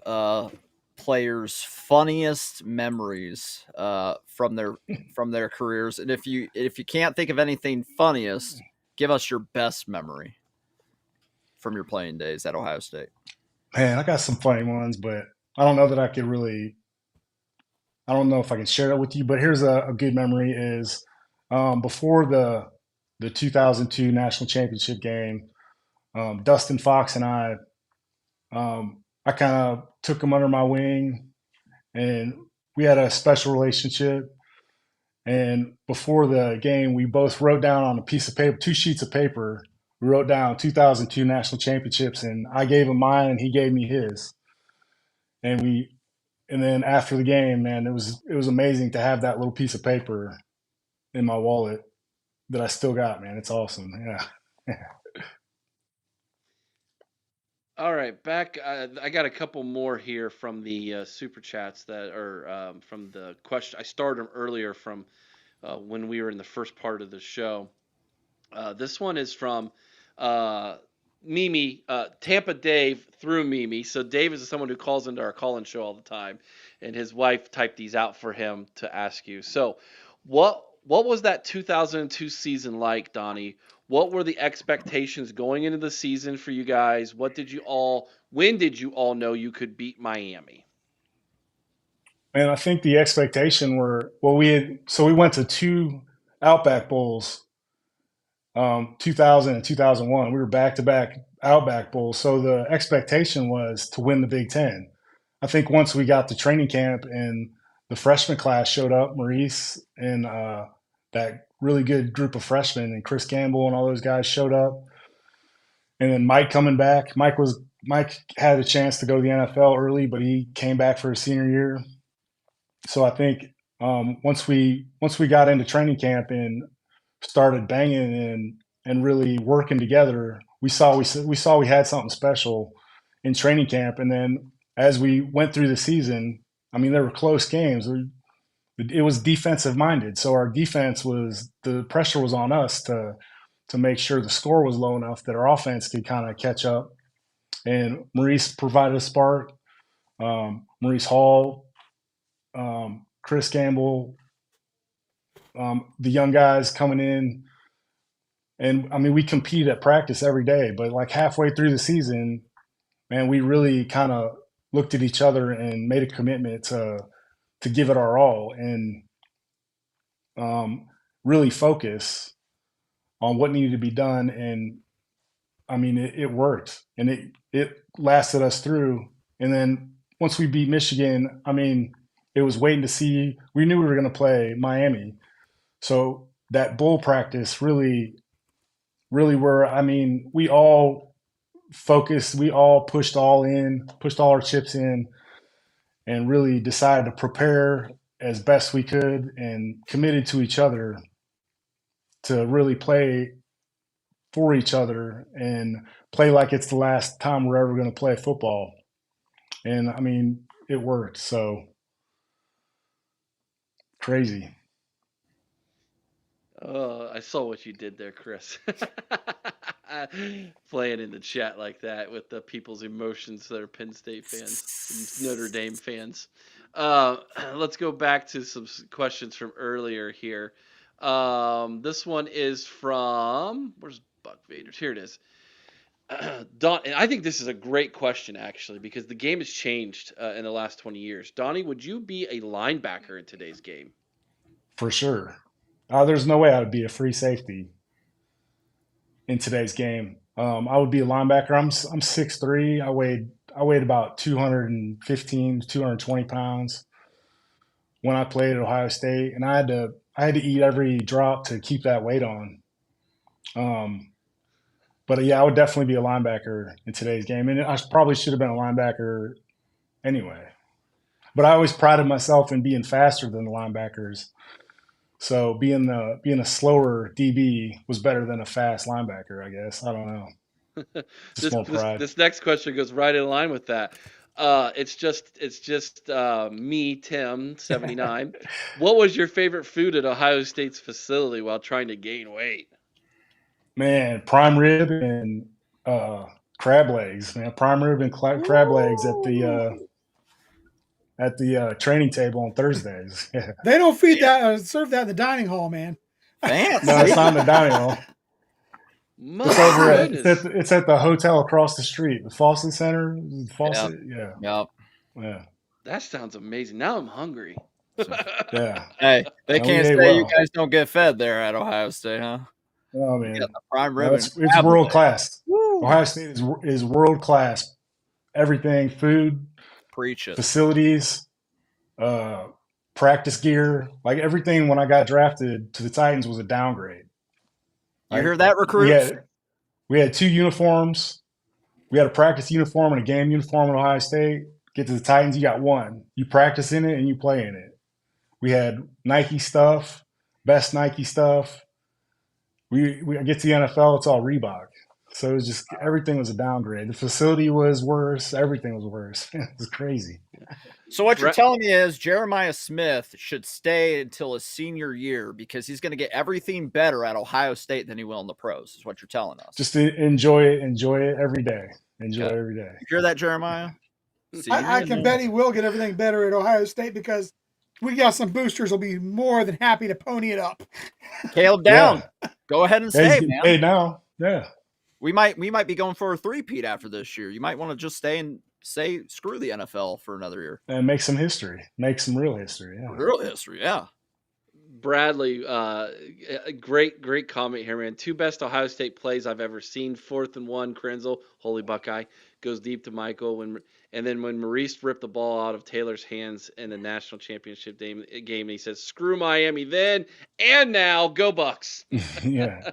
players' funniest memories from their careers, and if you can't think of anything funniest, give us your best memory from your playing days at Ohio State. Man, I got some funny ones, but I don't know that I could really. I don't know if I can share it with you. But here's a good memory: is before the 2002 national championship game. Dustin Fox and I kind of took him under my wing, and we had a special relationship. And before the game, we both wrote down on a piece of paper, 2 sheets of paper. We wrote down 2002 national championships, and I gave him mine, and he gave me his. And then after the game, man, it was amazing to have that little piece of paper in my wallet that I still got, man. It's awesome. Yeah. All right, back. I got a couple more here from the super chats that are from the question. I started them earlier from when we were in the first part of the show. This one is from Mimi, Tampa Dave through Mimi. So Dave is someone who calls into our call-in show all the time, and his wife typed these out for him to ask you. So, what was that 2002 season like, Donnie? What were the expectations going into the season for you guys? When did you all know you could beat Miami? And I think the expectation we went to 2 Outback Bowls, 2000 and 2001. We were back-to-back Outback Bowls. So the expectation was to win the Big Ten. I think once we got to training camp and the freshman class showed up, Maurice and that really good group of freshmen and Chris Campbell and all those guys showed up. And then Mike coming back. Mike had a chance to go to the NFL early, but he came back for his senior year. So I think once we got into training camp and started banging and really working together, we saw we had something special in training camp. And then as we went through the season, I mean, there were close games. It was defensive minded, so our defense the pressure was on us to make sure the score was low enough that our offense could kind of catch up. And Maurice provided a spark. Maurice Hall, Chris Campbell, the young guys coming in. And I mean, we competed at practice every day, but like halfway through the season, man, we really kind of looked at each other and made a commitment to give it our all and really focus on what needed to be done. And I mean, it worked, and it lasted us through. And then once we beat Michigan, I mean, it was waiting to see. We knew we were going to play Miami, so that bowl practice really were. I mean, we all focused, we all pushed all our chips in, and really decided to prepare as best we could and committed to each other to really play for each other and play like it's the last time we're ever going to play football. And I mean, it worked. So crazy. Oh, I saw what you did there, Chris. Playing in the chat like that with the people's emotions that are Penn State fans, and Notre Dame fans. Let's go back to some questions from earlier here. This one is from, where's Buck Vaders? Here it is. Don, and I think this is a great question, actually, because the game has changed in the last 20 years. Donnie, would you be a linebacker in today's game? For sure. There's no way I would be a free safety in today's game. I would be a linebacker. I'm 6'3". I weighed about 215, 220 pounds when I played at Ohio State, and I had to eat every drop to keep that weight on. But yeah, I would definitely be a linebacker in today's game, and I probably should have been a linebacker anyway. But I always prided myself in being faster than the linebackers. So being a slower DB was better than a fast linebacker, I guess. I don't know. Just more pride. This next question goes right in line with that. It's just me, Tim, 79. What was your favorite food at Ohio State's facility while trying to gain weight? Man, prime rib and crab legs. Man, prime rib and crab legs at the training table on Thursdays. They don't serve that in the dining hall, man. Fancy. No, it's not in the dining hall. It's at the hotel across the street, the Fawcett Center. Fawcett, Yep. Yeah. That sounds amazing. Now I'm hungry. Yeah. Hey, they can't say you guys don't get fed there at Ohio State, huh? Oh man, the prime rib. It's world class. Ohio State is world class. Everything, food, preach it, facilities, practice gear, like everything. When I got drafted to the Titans was a downgrade. You hear that, recruits? We had 2 uniforms. We had a practice uniform and a game uniform at Ohio State. Get to the Titans, you got 1. You practice in it and you play in it. We had Nike stuff, best Nike stuff. We get to the NFL, it's all Reebok. So it was just everything was a downgrade. The facility was worse. Everything was worse. It was crazy. So what you're telling me is Jeremiah Smith should stay until his senior year because he's going to get everything better at Ohio State than he will in the pros, is what you're telling us. Just enjoy it every day. Enjoy it every day. You hear that, Jeremiah? I can bet he will get everything better at Ohio State because we got some boosters will be more than happy to pony it up. Caleb Down. Yeah. Go ahead and stay, man. Hey, now. Yeah. We might be going for a 3-peat after this year. You might want to just stay and say screw the NFL for another year. And make some history. Make some real history. Yeah. Real history, yeah. Bradley, great comment here, man. 2 best Ohio State plays I've ever seen. 4th and 1, Krenzel, holy Buckeye, goes deep to Michael. And then when Maurice ripped the ball out of Taylor's hands in the national championship game, he says, "Screw Miami then and now, go Bucks." Yeah.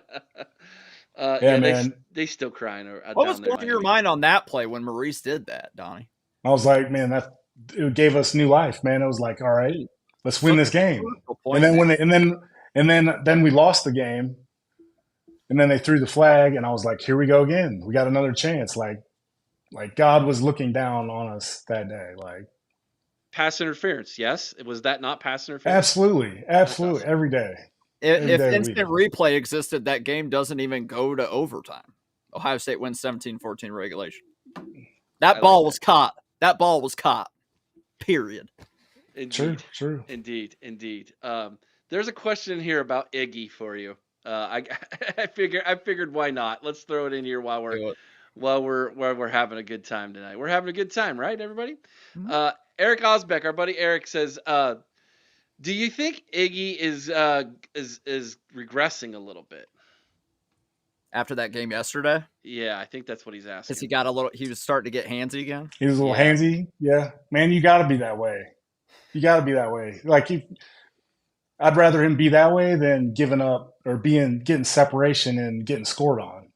Yeah, man. they still crying. What was going through your mind on that play when Maurice did that, Donnie? I was like, man, it gave us new life, man. It was like, all right, let's win this game. And then then we lost the game, and then they threw the flag, and I was like, here we go again. We got another chance. Like God was looking down on us that day. Like pass interference, yes. Was that not pass interference? Absolutely, awesome. Every day. If instant replay existed, that game doesn't even go to overtime. Ohio State wins 17-14 regulation. That ball was caught. That ball was caught. Period. Indeed. True. Indeed. There's a question here about Iggy for you. I figured why not? Let's throw it in here while we're having a good time tonight. We're having a good time, right, everybody? Mm-hmm. Eric Osbeck, our buddy Eric, says, do you think Iggy is regressing a little bit after that game yesterday? Yeah, I think that's what he's asking. Because he was starting to get handsy again. He was a little handsy. Yeah, man, you got to be that way. Like I'd rather him be that way than giving up or getting separation and getting scored on.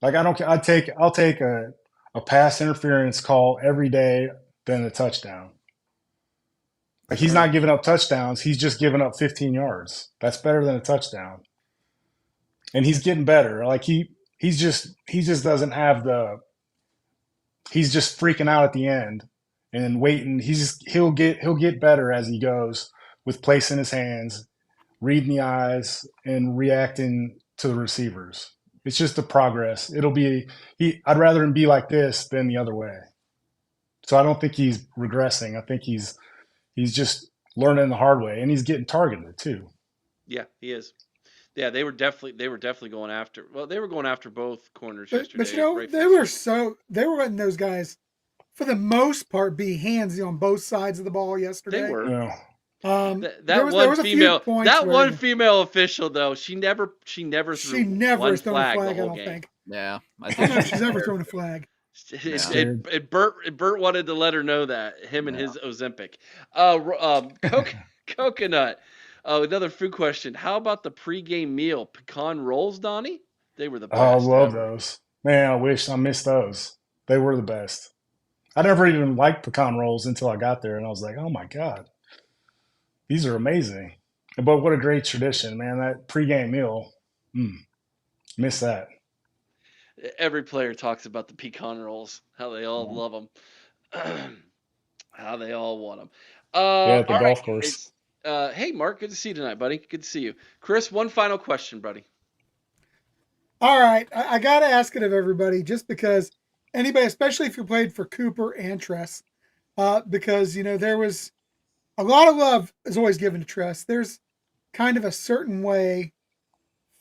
Like I'll take a pass interference call every day than a touchdown. Like he's not giving up touchdowns. He's just giving up 15 yards. That's better than a touchdown. And he's getting better. Like he just doesn't have he's just freaking out at the end and waiting. He'll get better as he goes with placing his hands, reading the eyes, and reacting to the receivers. It's just the progress. I'd rather him be like this than the other way. So I don't think he's regressing. I think he's just learning the hard way, and he's getting targeted too. Yeah, he is. Yeah, they were definitely going after. Well, they were going after both corners yesterday. But they were letting those guys, for the most part, be handsy on both sides of the ball yesterday. They were. Yeah. One female official though, she never threw one flag the whole game. Yeah, I don't know if she's ever thrown a flag. Bert wanted to let her know that him and his Ozempic. Coconut. Another food question. How about the pregame meal? Pecan rolls, Donnie? They were the best. Oh, I love those. Man, I missed those. They were the best. I never even liked pecan rolls until I got there, and I was like, oh my God, these are amazing. But what a great tradition, man. That pregame meal. Miss that. Every player talks about the pecan rolls, how they all love them, how they all want them. At the golf course. Hey, Mark, good to see you tonight, buddy. Good to see you. Chris, one final question, buddy. All right. I got to ask it of everybody just because anybody, especially if you played for Cooper and Tress, because, there was a lot of love is always given to Tress. There's kind of a certain way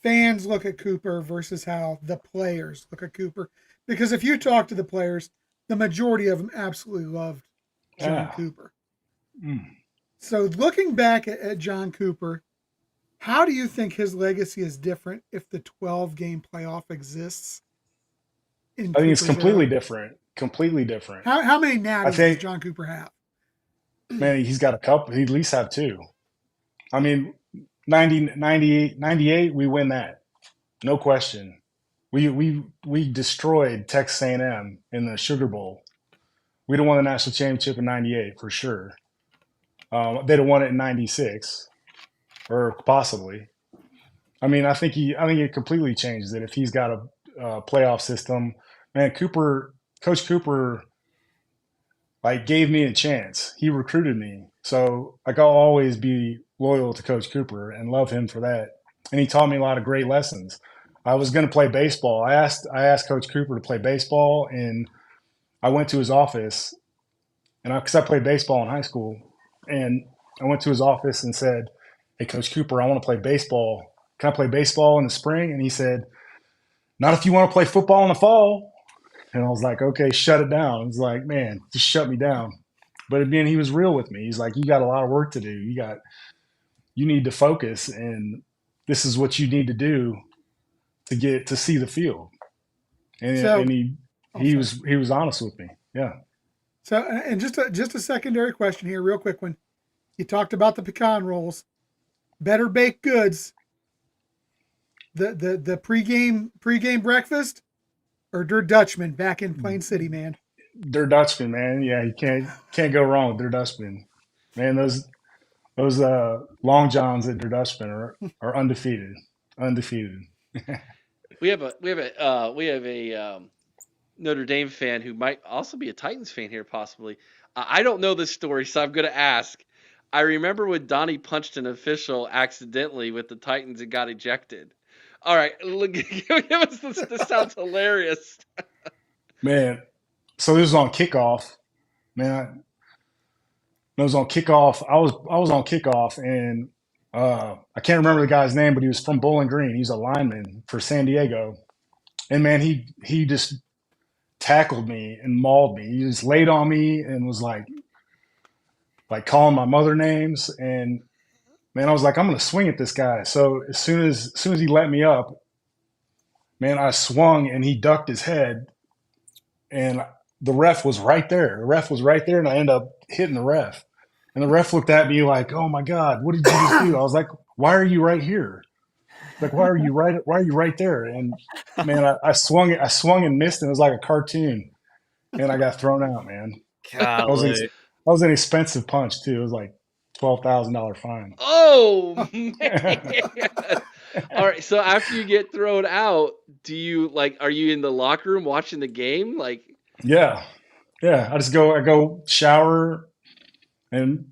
fans look at Cooper versus how the players look at Cooper. Because if you talk to the players, the majority of them absolutely loved John Cooper. So looking back at John Cooper, how do you think his legacy is different if the 12-game playoff exists? I think it's completely different. Completely different. How many natties does John Cooper have? Man, he's got a couple. He at least have 2. I mean, 98, we win that. No question. We destroyed Texas A&M in the Sugar Bowl. We'd have won the national championship in 98 for sure. They'd have won it in 96 or possibly. I mean, I think it completely changes it if he's got a playoff system. Man, Coach Cooper, gave me a chance. He recruited me. So, I'll always be loyal to Coach Cooper and love him for that. And he taught me a lot of great lessons. I was going to play baseball. I asked Coach Cooper to play baseball, and I went to his office, and because I played baseball in high school, and I went to his office and said, "Hey, Coach Cooper, I want to play baseball. Can I play baseball in the spring?" And he said, "Not if you want to play football in the fall." And I was like, okay, shut it down. It's like, man, just shut me down. But again, he was real with me. He's like, you got a lot of work to do. You need to focus, and this is what you need to do to get to see the field. And So, he was honest with me. Yeah. So, and just a secondary question here, real quick one. You talked about the pecan rolls, better baked goods. The pregame breakfast, or Der Dutchman back in Plain City, man. Der Dutchman, man. Yeah, you can't go wrong with Der Dutchman. Man, those long johns at Der Dutchman are undefeated. Undefeated. We have a Notre Dame fan who might also be a Titans fan here, possibly. I don't know this story, so I'm going to ask. I remember when Donnie punched an official accidentally with the Titans and got ejected. All right, look, give us this. This sounds hilarious. Man, so this was on kickoff. Man, it was on kickoff. I was on kickoff, and I can't remember the guy's name, but he was from Bowling Green. He's a lineman for San Diego, and man, he just tackled me and mauled me. He just laid on me and was like calling my mother names. And man, I was like, I'm gonna swing at this guy. So as soon as he let me up, man, I swung and he ducked his head, and the ref was right there. The ref was right there, and I ended up hitting the ref. And the ref looked at me like, "Oh my God, what did you just do?" I was like, "Why are you right here? Like, why are you right there?" And man, I swung and missed, and it was like a cartoon. And I got thrown out, man. That was an expensive punch too. It was like $12,000 fine. Oh man! All right, so after you get thrown out, do you are you in the locker room watching the game? Yeah. I go shower and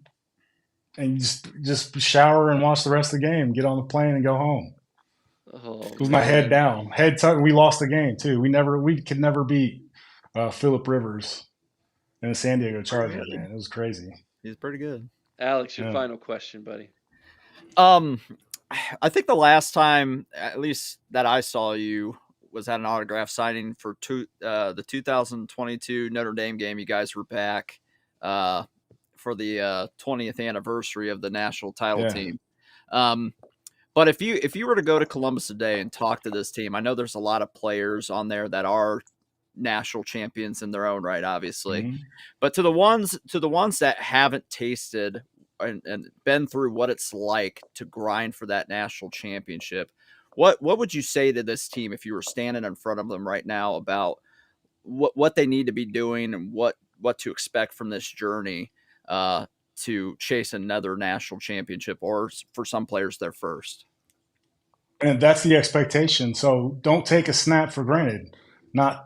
just shower and watch the rest of the game. Get on the plane and go home. Oh, With my head down, head tucked. We lost the game too. We could never beat Phillip Rivers and the San Diego Chargers. Man, it was crazy. He's pretty good. Alex, your final question, buddy. I think the last time, at least that I saw you, was at an autograph signing for the 2022 Notre Dame game. You guys were back for the 20th anniversary of the national title team. But if you were to go to Columbus today and talk to this team, I know there's a lot of players on there that are national champions in their own right, obviously. Mm-hmm. But to the ones that haven't tasted and been through what it's like to grind for that national championship, what would you say to this team if you were standing in front of them right now about what they need to be doing and what to expect from this journey to chase another national championship, or for some players their first? And that's the expectation. So don't take a snap for granted.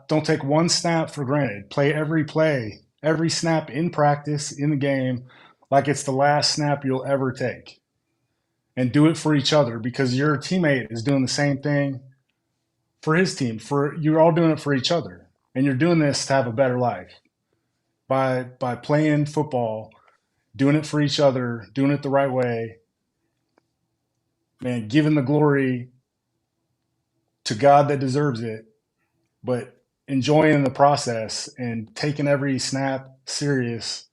Don't take one snap for granted. Play, every snap in practice, in the game, like it's the last snap you'll ever take. And do it for each other, because your teammate is doing the same thing for his team. You're all doing it for each other. And you're doing this to have a better life. By playing football, doing it for each other, doing it the right way, man, giving the glory to God that deserves it, but enjoying the process and taking every snap serious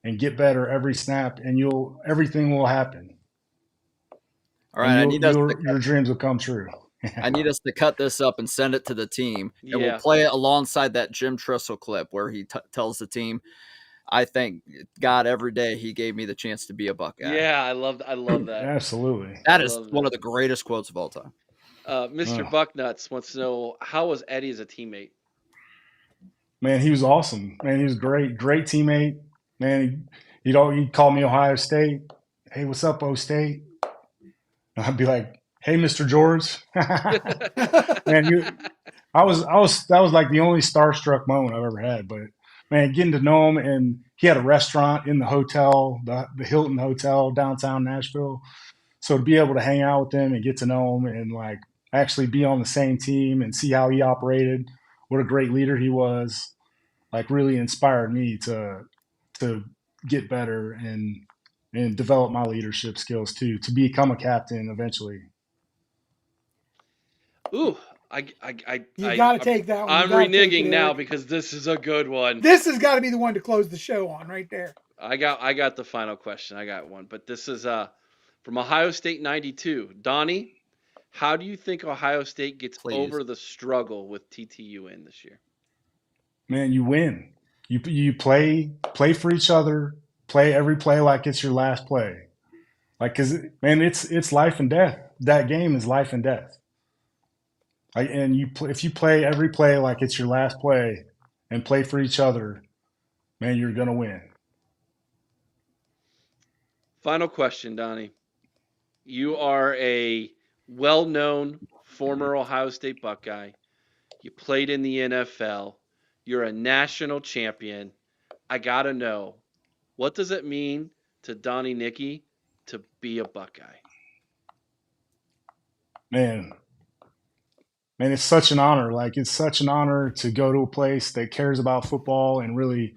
and get better every snap, and everything will happen. All right, your dreams will come true. I need us to cut this up and send it to the team, and we'll play it alongside that Jim Tressel clip where he tells the team, "I thank God every day He gave me the chance to be a Buckeye." Yeah, I love that. Absolutely. That is one of the greatest quotes of all time. Mr. Bucknuts wants to know, how was Eddie as a teammate? Man, he was awesome. Man, he was great teammate. Man, he'd call me Ohio State. "Hey, what's up, O State?" And I'd be like, "Hey, Mr. George." Man, that was like the only starstruck moment I've ever had. But man, getting to know him, and he had a restaurant in the hotel, the Hilton Hotel downtown Nashville. So to be able to hang out with him and get to know him and like actually be on the same team and see how he operated, what a great leader he was, like really inspired me to get better and develop my leadership skills too, to become a captain eventually. Ooh, You got to take that one. I'm reneging now because this is a good one. This has got to be the one to close the show on right there. I got the final question. I got one, but this is from Ohio State 92. Donnie, how do you think Ohio State gets over the struggle with TTUN this year? Man, you win. You play for each other. Play every play like it's your last play. Like, cause man, it's life and death. That game is life and death. Like, and if you play every play like it's your last play and play for each other, man, you're gonna win. Final question, Donnie. You are a well-known former Ohio State Buckeye. You played in the NFL. You're a national champion. I gotta know, what does it mean to Donnie Nickey to be a Buckeye? Man, it's such an honor. Like, it's such an honor to go to a place that cares about football and really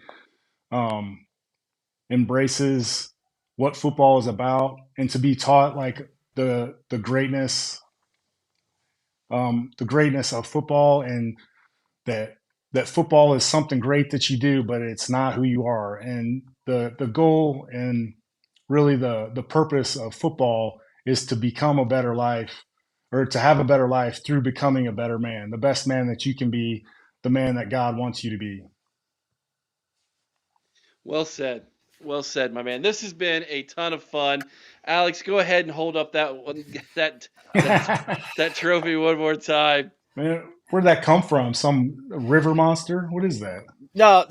embraces what football is about, and to be taught like the greatness of football, and that football is something great that you do, but it's not who you are. And the goal and really the purpose of football is to become a better life, or to have a better life through becoming a better man, the best man that you can be, the man that God wants you to be. Well said. Well said, my man. This has been a ton of fun. Alex, go ahead and hold up that trophy one more time. Man, where'd that come from? Some river monster? What is that? No,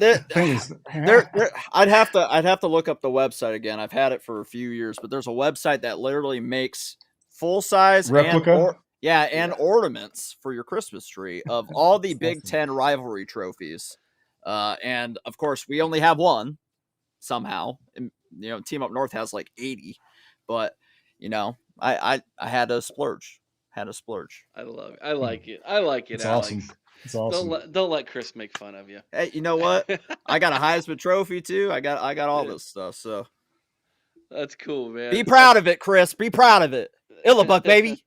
I'd have to look up the website again. I've had it for a few years, but there's a website that literally makes full size replica, and ornaments for your Christmas tree of all the Big Ten rivalry trophies. And of course, we only have one somehow. And, Team Up North has like 80, but I had to splurge. I love it. I like it. It's Alex. Awesome. It's awesome. Don't let Chris make fun of you. Hey, you know what? I got a Heisman Trophy too. I got all this stuff. So that's cool, man. Be proud of it, Chris. Be proud of it. Illabuck, baby.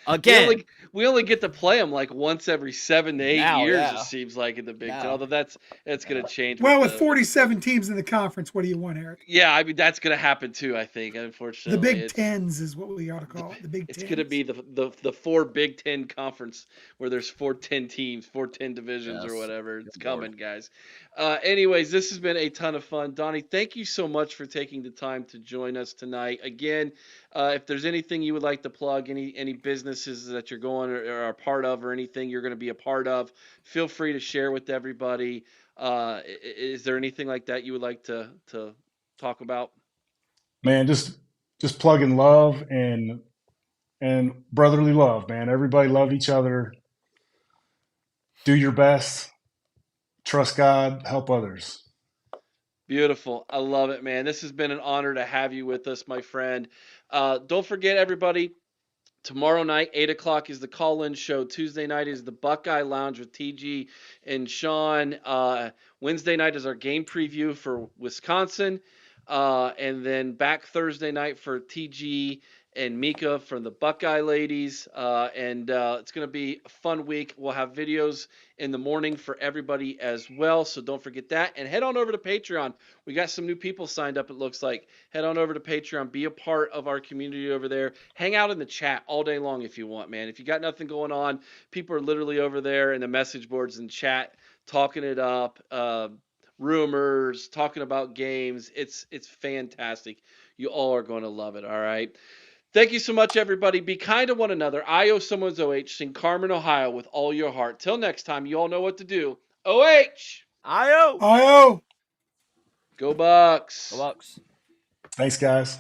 Again, we only get to play them like once every 7 to 8 years. Yeah. It seems like in the Big Ten. Although that's going to change. Well, with 47 teams in the conference, what do you want, Eric? Yeah, I mean that's going to happen too. I think, unfortunately, the Big Tens is what we ought to call it. The Big Tens. It's going to be the 4 Big Ten conference where there's 410 teams, 410 divisions, or whatever. It's coming, guys. Anyways, this has been a ton of fun, Donnie. Thank you so much for taking the time to join us tonight. Again, if there's anything you would like to plug, any businesses that you're going or are a part of, or anything you're going to be a part of, feel free to share with everybody. Is there anything like that you would like to talk about? Man, just plugging love and brotherly love, man. Everybody love each other. Do your best. Trust God. Help others. Beautiful. I love it, man. This has been an honor to have you with us, my friend. Don't forget, everybody, tomorrow night, 8 o'clock is the call-in show. Tuesday night is the Buckeye Lounge with TG and Sean. Wednesday night is our game preview for Wisconsin. And then back Thursday night for TG and Mika from the Buckeye ladies. And it's going to be a fun week. We'll have videos in the morning for everybody as well. So don't forget that. And head on over to Patreon. We got some new people signed up, it looks like. Head on over to Patreon. Be a part of our community over there. Hang out in the chat all day long if you want, man. If you got nothing going on, people are literally over there in the message boards and chat, talking it up, rumors, talking about games. It's fantastic. You all are going to love it, all right? Thank you so much, everybody. Be kind to one another. I owe someone's OH. Sing Carmen, Ohio with all your heart. Till next time, you all know what to do. OH! I-O! I-O! Go Bucks! Go Bucks. Thanks, guys.